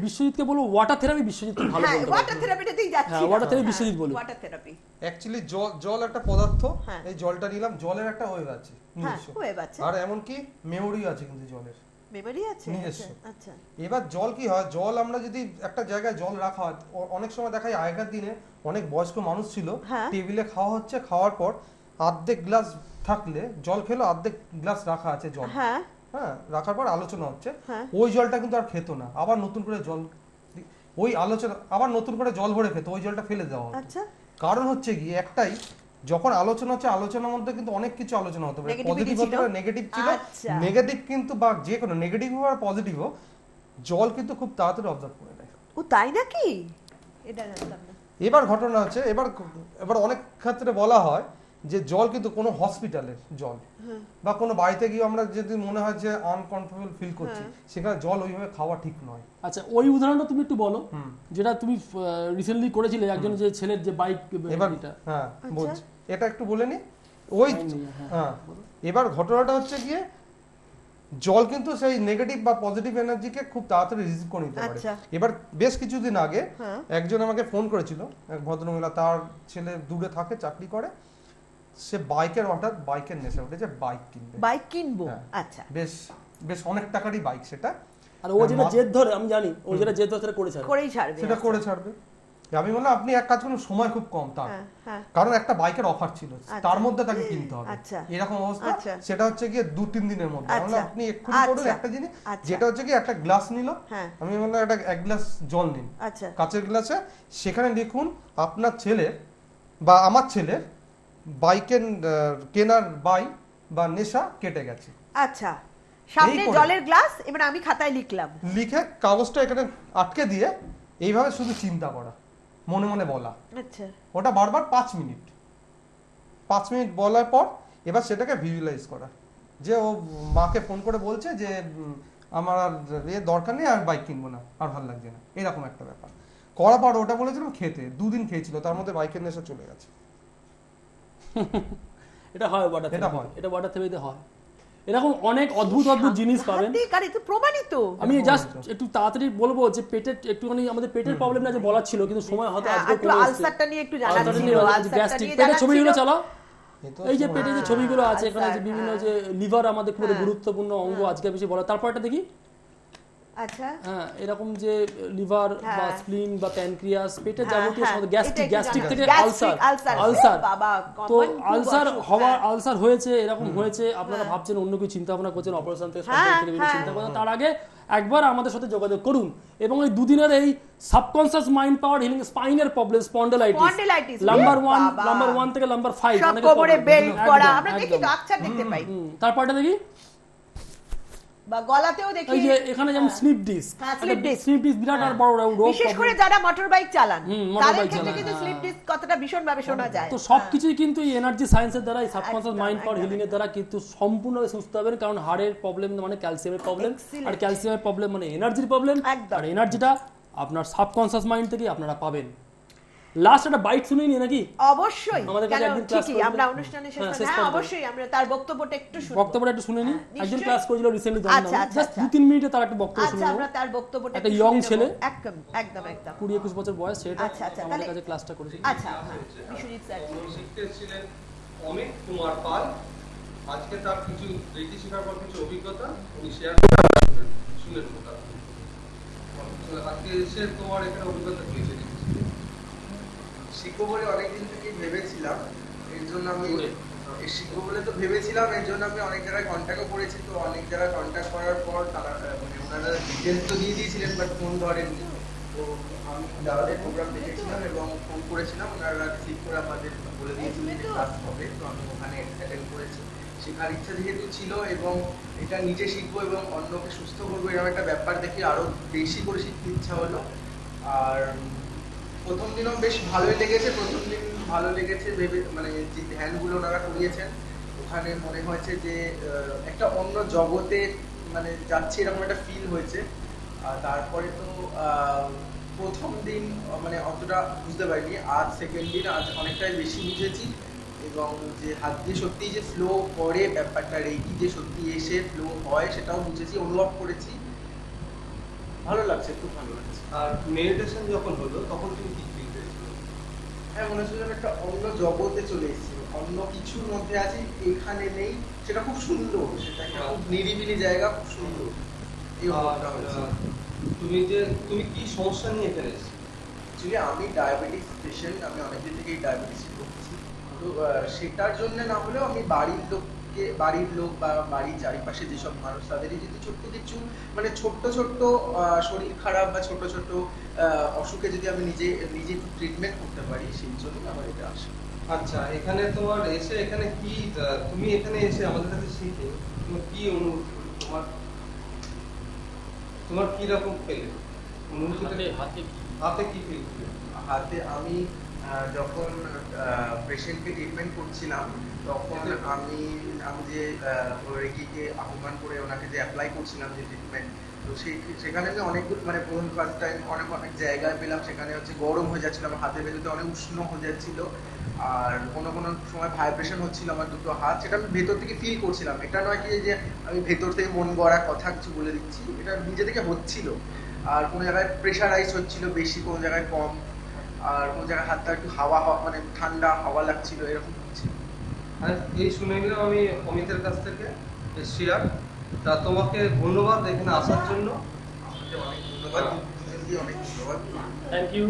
বিশ্বজিৎকে বলবো ওয়াটার থেরাপি, বিশ্বজিৎ খুব ভালো বলতে পারে। ওয়াটার থেরাপিটাতেই যাচ্ছি। হ্যাঁ, ওয়াটার থেরাপি বিশ্বজিৎ বলুন। ওয়াটার থেরাপি অ্যাকচুয়ালি জল একটা পদার্থ, এই জলটা নিলাম, জলের একটা ওয়েভ আছে নিজস্ব, আর এমন কি মেমোরি আছে, কিন্তু জলের মেমোরি আছে নিজস্ব। আচ্ছা, এবার জল কি হয়, জল আমরা যদি একটা জায়গায় জল রাখা হয়, অনেক সময় দেখা যায় আগেকার দিনে অনেক বয়স্ক মানুষ ছিল, টেবিলে খাওয়া হচ্ছে, খাওয়ার পর অর্ধেক গ্লাস থাকলে জল খেলো, অর্ধেক গ্লাস রাখা আছে জল, হ্যাঁ, রাখার পর আলোচনা হচ্ছে, ওই জলটা কিন্তু আর খেতো না, আবার নতুন করে জল, ওই আলোচনা আবার নতুন করে জল ভরে খেতো, ওই জলটা ফেলে দেওয়া হতো। আচ্ছা, কারণ হচ্ছে কি একটাই, যখন আলোচনা হচ্ছে, আলোচনার মধ্যে কিন্তু অনেক কিছু আলোচনা হতে পারে, পজিটিভ হতে পারে, নেগেটিভ ছিল, নেগেটিভ কিন্তু বা যে কোনো নেগেটিভ আর পজিটিভ হোক, জল কিন্তু খুব তাড়াতাড়ি অবজার্ভ করে নেয়। ও তাই নাকি? এটা জানতাম না। এবার ঘটনা হচ্ছে, এবার অনেক ক্ষেত্রে বলা হয় যে জল কিন্তু কোনো হসপিটালের জল বা কোনো বাড়িতে গিয়ে আমরা যদি মনে হয় যে আনকমফোর্টেবল ফিল করছি, সেখানে জল ওইভাবে খাওয়া ঠিক নয়। আচ্ছা, ওই উদাহরণটা তুমি একটু বলো, যেটা তুমি রিসেন্টলি করেছিলে, একজন যে ছেলের যে বাইক, এটা হ্যাঁ বলছি, এটা একটু বলে নি। ওই হ্যাঁ, এবার ঘটনাটা হচ্ছে গিয়ে জল কিন্তু সেই নেগেটিভ বা পজিটিভ এনার্জিকে খুব তাড়াতাড়ি রিসিভ করে নিতে পারে। এবার বেশ কিছুদিন আগে একজন আমাকে ফোন করেছিল, এক ভদ্রমহিলা, তার ছেলে দূরে থাকে, চাকরি করে, সে হঠাৎ বাইকের নেশা উঠেছে, বাইক কিনবো। আচ্ছা, বেশ অনেক টাকারই বাইক সেটা, আর ও যেটা জেদ ধরে, আমি জানি ও যেটা জেদ ধরে সেটা করে ছাড়বে। আমি বললাম আপনি এক কাজ করুন, সময় খুব কম তার, কারণ একটা বাইকের অফার ছিল, তার মধ্যে তাকে কিনতে হবে, এরকম অবস্থা। সেটা হচ্ছে গিয়ে 2-3 দিনের মধ্যে। আপনি এক্ষুনি করুন একটা জিনিস, যেটা হচ্ছে কি একটা গ্লাস নিল, আমি বললাম একটা 1 গ্লাস জল নিন, কাচের গ্লাসে, সেখানে লিখুন আপনার ছেলে বা আমার ছেলের বাইকের কেনার বাই বা নেশা কেটে গেছে। আচ্ছা, সামনে জলের গ্লাস, এবার আমি খাতায় লিখলাম, লিখে কাগজটা এখানে আটকে দিয়ে এইভাবে শুধু চিন্তা করা, মনে মনে বলা। আচ্ছা, ওটা বারবার 5 মিনিট 5 মিনিট বলার পর এবার সেটাকে ভিজুয়ালাইজ করা, যে ও মাকে ফোন করে বলছে যে আমার আর দরকার নেই, আর বাইক কিনবো না, আর ভালো লাগছে না, এরকম একটা ব্যাপার করার পর ওটা বলেছিলাম খেতে, 2 দিন খেয়েছিল, তার মধ্যে বাইকের নেশা চলে গেছে। এটা হয় ওয়াটার থেরাপি, এটা ওয়াটার থেরাপিতে হয়। এরকম অনেক অদ্ভুত অদ্ভুত জিনিস পাবেন, প্রমাণিত। আমি জাস্ট একটু তাড়াতাড়ি বলবো যে পেটের একটুখানি আমাদের পেটের প্রবলেম না যে বলার ছিল, কিন্তু সময় হয়তো আজকে কমে আসছে। আলসারটা নিয়ে একটু জানা ছিল, গ্যাস্ট্রিক পেটের ছবিগুলো চালাও, এই যে পেটে যে ছবিগুলো আছে এখানে যে বিভিন্ন যে লিভার আমাদের খুব গুরুত্বপূর্ণ অঙ্গ, আজকে বেশি বলা। তারপরটা দেখি, আচ্ছা হ্যাঁ এরকম যে লিভার বা স্প্লিন বা প্যানক্রিয়াস, পেটের যাবতীয় গ্যাস্ট্রিক থেকে আলসার, তো আলসার হয়েছে, এরকম হয়েছে, আপনারা ভাবছেন অন্য কিছু চিন্তা ভাবনা করছেন, অপারেশন থেকে চিন্তা করছেন, তার আগে একবার আমাদের সাথে যোগাযোগ করুন। এবং এই দুদিনের এই সাবকনসিয়াস মাইন্ড পাওয়ার হিলিং স্পাইনের প্রবলেম, স্পন্ডাইলাইটিস নাম্বার 1 থেকে নাম্বার 5, সব কোমরে বেল্ট করা আমরা দেখি তো, আচ্ছা দেখতে পাই। তারপরটা দেখি, বা গলাতেও দেখি, এই যে এখানে যেমন স্লিপ ডিস্ক, স্লিপ ডিস্ক বিরাট আর বড় রোগ, বিশেষ করে যারা মোটর বাইক চালান তাদের ক্ষেত্রে কিন্তু স্লিপ ডিস্ক কতটা ভীষণ ভাবে শোনা যায়। তো সবকিছুই কিন্তু এই এনার্জি সায়েন্সের দ্বারা, এই সাবকনসিয়াস মাইন্ড পাওয়ার হিলিং এর দ্বারা কিন্তু সম্পূর্ণভাবে সুস্থ হবেন। কারণ হাড়ের প্রবলেম মানে ক্যালসিয়ামের প্রবলেম, আর ক্যালসিয়ামের প্রবলেম মানে এনার্জির প্রবলেম, আর এনার্জিটা আপনার সাবকনসিয়াস মাইন্ড থেকেই আপনারা পাবেন। লাস্ট একটা বাইট শুনেই নি নাকি? অবশ্যই, আমাদের কাছে একদিন ক্লাস ঠিকই আমরা অনুষ্ঠানের শেষে, হ্যাঁ অবশ্যই আমরা তার বক্তব্যটা একটু শুনব। বক্তব্যটা একটু শুনে নি, একদিন ক্লাস করেছিল রিসেন্টলি, জাস্ট 2-3 মিনিটে তার একটা বক্তব্য শুনে আচ্ছা আমরা তার বক্তব্যটা একটা ইয়ং ছেলে, একদম 20-21 বছর বয়স, সেটা আচ্ছা আমাদের কাছে ক্লাসটা করেছিল। আচ্ছা বিশ্বজিৎ স্যার শিখতে ছিলেন অমিত কুমার পাল। আজকে তার কিছু রেকি শেখার পর কিছু অভিজ্ঞতা উনি শেয়ার করবেন, শুনেন কথা। আজকে এসে তোমার এখানে অভিজ্ঞতা হয়েছে? শিখবো বলে অনেকদিন থেকে ভেবেছিলাম, এর জন্য আমি শিখবো বলে তো ভেবেছিলাম, এর জন্য আমি অনেক জায়গায় কন্ট্যাক্টও করেছি। তো অনেক জায়গায় কন্ট্যাক্ট করার পর তারা মানে ওনারা ডিটেলস তো দিয়ে দিয়েছিলেন, বাট ফোন ধরেননি। তো আমি দাদাদের প্রোগ্রাম দেখেছিলাম এবং ফোন করেছিলাম, ওনারা রিসিভ করে আমাদের বলে দিয়েছিলেন যে ক্লাস হবে। তো আমি ওখানে অ্যাটেন্ড করেছি। শেখার ইচ্ছা যেহেতু ছিল এবং এটা নিজে শিখবো এবং অন্যকে সুস্থ করবো, এরকম একটা ব্যাপার দেখে আরো বেশি করে শিখতে ইচ্ছা হলো। আর প্রথম দিনও বেশ ভালোই লেগেছে, প্রথম দিন ভালো লেগেছে ভেবে, মানে যে ধ্যানগুলো ওনারা করিয়েছেন ওখানে মনে হয়েছে যে একটা অন্য জগতে মানে যাচ্ছে, এরকম একটা ফিল হয়েছে। আর তারপরে তো প্রথম দিন মানে অতটা বুঝতে পারিনি, আজ সেকেন্ড দিন আজ অনেকটাই বেশি বুঝেছি। এবং যে হাত দিয়ে সত্যি যে ফ্লো করে ব্যাপারটা, রেকি যে সত্যি এসে ফ্লো হয় সেটাও বুঝেছি, অনুভব করেছি। ভালো লাগছে, খুব ভালো লাগছে। আর মেডিটেশন যখন হলো তখন তুমি কি ফিল করেছো? হ্যাঁ, মনে হচ্ছে যেন একটা অন্য জগতে চলে এসেছি, অন্য কিছুর মধ্যে আছি, এখানে নেই। সেটা খুব সুন্দর, সেটা একটা খুব নিরিবিলি জায়গা, খুব সুন্দর। এই অনুভবটা হচ্ছে। তুমি কি সমস্যা নিয়ে এখানে এসেছো? অ্যাকচুয়ালি আমি ডায়াবেটিস পেশেন্ট, আমি অনেকদিন থেকেই ডায়াবেটিস ভুগছি। তো সেটার জন্য না হলেও আমি বাড়ির লোক বা বাড়ির চারিপাশে যেসব মানুষ তাদেরই যদি ছোট্ট কিছু মানে ছোট্ট শরীর খারাপ বা ছোট অসুখে যদি আমি নিজে একটু ট্রিটমেন্ট করতে পারি, সেই জন্য আমার এটা আসে। আচ্ছা, এখানে তোমার এসে এখানে কি তুমি এখানে এসে আমাদের কাছে শিখে তোমার কি অনুভূতি হলো? তোমার কি রকম পেলে অনুভূতি? হাতে কি ফিল করলে? হাতে আমি যখন পেশেন্টকে ট্রিটমেন্ট করছিলাম তখন আমি যে রেকিকে আহ্বান করে ওনাকে যে অ্যাপ্লাই করছিলাম যে ট্রিটমেন্ট, তো সেখানে আমি অনেকগুলো মানে প্রথম ফার্স্ট টাইম অনেক জায়গায় পেলাম, সেখানে হচ্ছে গরম হয়ে যাচ্ছিল, আমার হাতের ভেতরে অনেক উষ্ণ হয়ে যাচ্ছিল। আর কোনো সময় ভাইব্রেশন হচ্ছিল আমার দুটো হাত, সেটা আমি ভেতর থেকে ফিল করছিলাম। এটা নয় কি যে আমি ভেতর থেকে মন গড়া কথা কিছু বলে দিচ্ছি, এটা নিজে থেকে হচ্ছিল। আর কোনো জায়গায় প্রেশারাইজ হচ্ছিল বেশি, কোনো জায়গায় কম, আর কোনো জায়গায় হাতটা একটু হাওয়া মানে ঠান্ডা হাওয়া লাগছিল, এরকম হচ্ছে। আর এই শুনে নিলাম আমি অমিতের কাছ থেকে শেয়ার। তা তোমাকে ধন্যবাদ এখানে আসার জন্য। অনেক ধন্যবাদ, দুজনকে অনেক ধন্যবাদ। Thank you.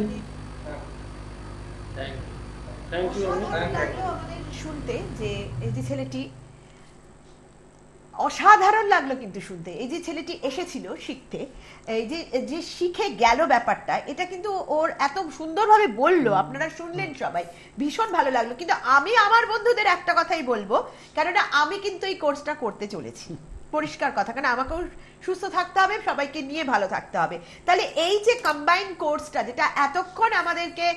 শুনতে যে এই যে ছেলেটি অসাধারণ লাগলো কিন্তু শুনতে, এই যে ছেলেটি এসেছিল শিখতে, এই যে শিখে গেল ব্যাপারটা, এটা কিন্তু ওর এত সুন্দরভাবে বললো, আপনারা শুনলেন সবাই, ভীষণ ভালো লাগলো। কিন্তু আমি আমার বন্ধুদের একটা কথাই বলবো, কেননা আমি কিন্তু এই কোর্সটা করতে চলেছি, পরিষ্কার কথা, কারণ আমাকেও সুস্থ থাকতে হবে, সবাইকে নিয়ে ভালো থাকতে হবে। তাহলে এই যে কম্বাইন কোর্সটা, যেটা এতক্ষণ আমাদেরকে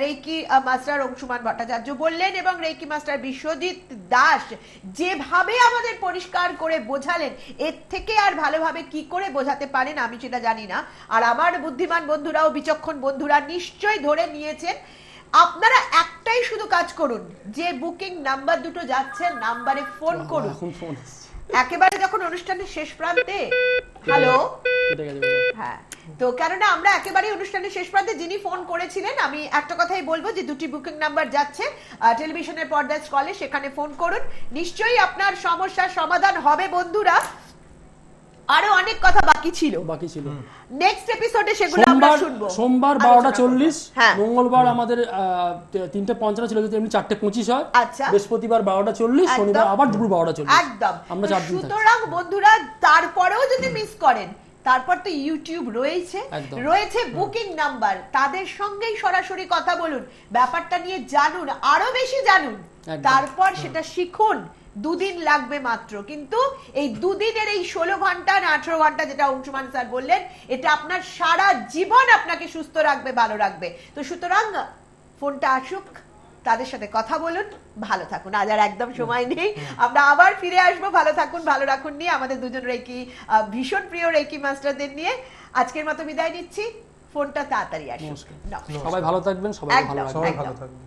রেকি মাস্টার অংশুমান ভট্টাচার্য বললেন এবং রেকি মাস্টার বিশ্বজিৎ দাস যেভাবে আমাদের পরিষ্কার করে বোঝালেন, এর থেকে আর ভালোভাবে কি করে বোঝাতে পারেন আমি সেটা জানি না। আর আমার বুদ্ধিমান বন্ধুরাও, বিচক্ষণ বন্ধুরা নিশ্চয়ই ধরে নিয়েছেন। আপনারা একটাই শুধু কাজ করুন, যে বুকিং নাম্বার দুটো যাচ্ছে নাম্বারে ফোন করুন একেবারে যখন অনুষ্ঠানের শেষ প্রান্তে। হ্যালো, হ্যাঁ, তো কেননা আমরা একেবারে অনুষ্ঠানের শেষ প্রান্তে যিনি ফোন করেছিলেন, আমি একটা কথাই বলবো যে দুটি বুকিং নাম্বার যাচ্ছে টেলিভিশনের পর্দায় স্ক্রলে, সেখানে ফোন করুন, নিশ্চয়ই আপনার সমস্যার সমাধান হবে বন্ধুরা। আরো অনেক কথা বাকি ছিল নেক্সট এপিসোডে, সেগুলো আমরা শুনবো। সোমবার 12:40, মঙ্গলবার আমাদের 3:55 ছিল, যদি এমনি 4:25 হয়। আচ্ছা, বৃহস্পতিবার 12:40, শনিবার আবার দুপুর 12:40। একদম, আমরা 4 দিন থাকি। সুতরাং বন্ধুরা তারপরেও যদি মিস করেন, তারপর তো ইউটিউব রয়েছে বুকিং নাম্বার, তাদের সঙ্গেই সরাসরি কথা বলুন, ব্যাপারটা নিয়ে জানুন, আরো বেশি জানুন, তারপর সেটা শিখুন। 2 দিন লাগবে মাত্র, কিন্তু এই 2 দিনের এই 16 ঘন্টা না 18 ঘন্টা যেটা অংশুমান স্যার বললেন, এটা আপনার সারা জীবন আপনাকে সুস্থ রাখবে, ভালো রাখবে। তো সুতরাং ফোনটা আসুক, তাদের সাথে কথা বলুন, ভালো থাকুন। আজ আর একদম সময় নেই, আমরা আবার ফিরে আসবো ভালো থাকুন ভালো রাখুন নিয়ে, আমাদের দুজন রেকি ভীষণ প্রিয় রেকি মাস্টারদের নিয়ে। আজকের মতো বিদায় নিচ্ছি, ফোনটা তাড়াতাড়ি আসুন। সবাই ভালো থাকবেন, সবাই ভালো থাকবেন।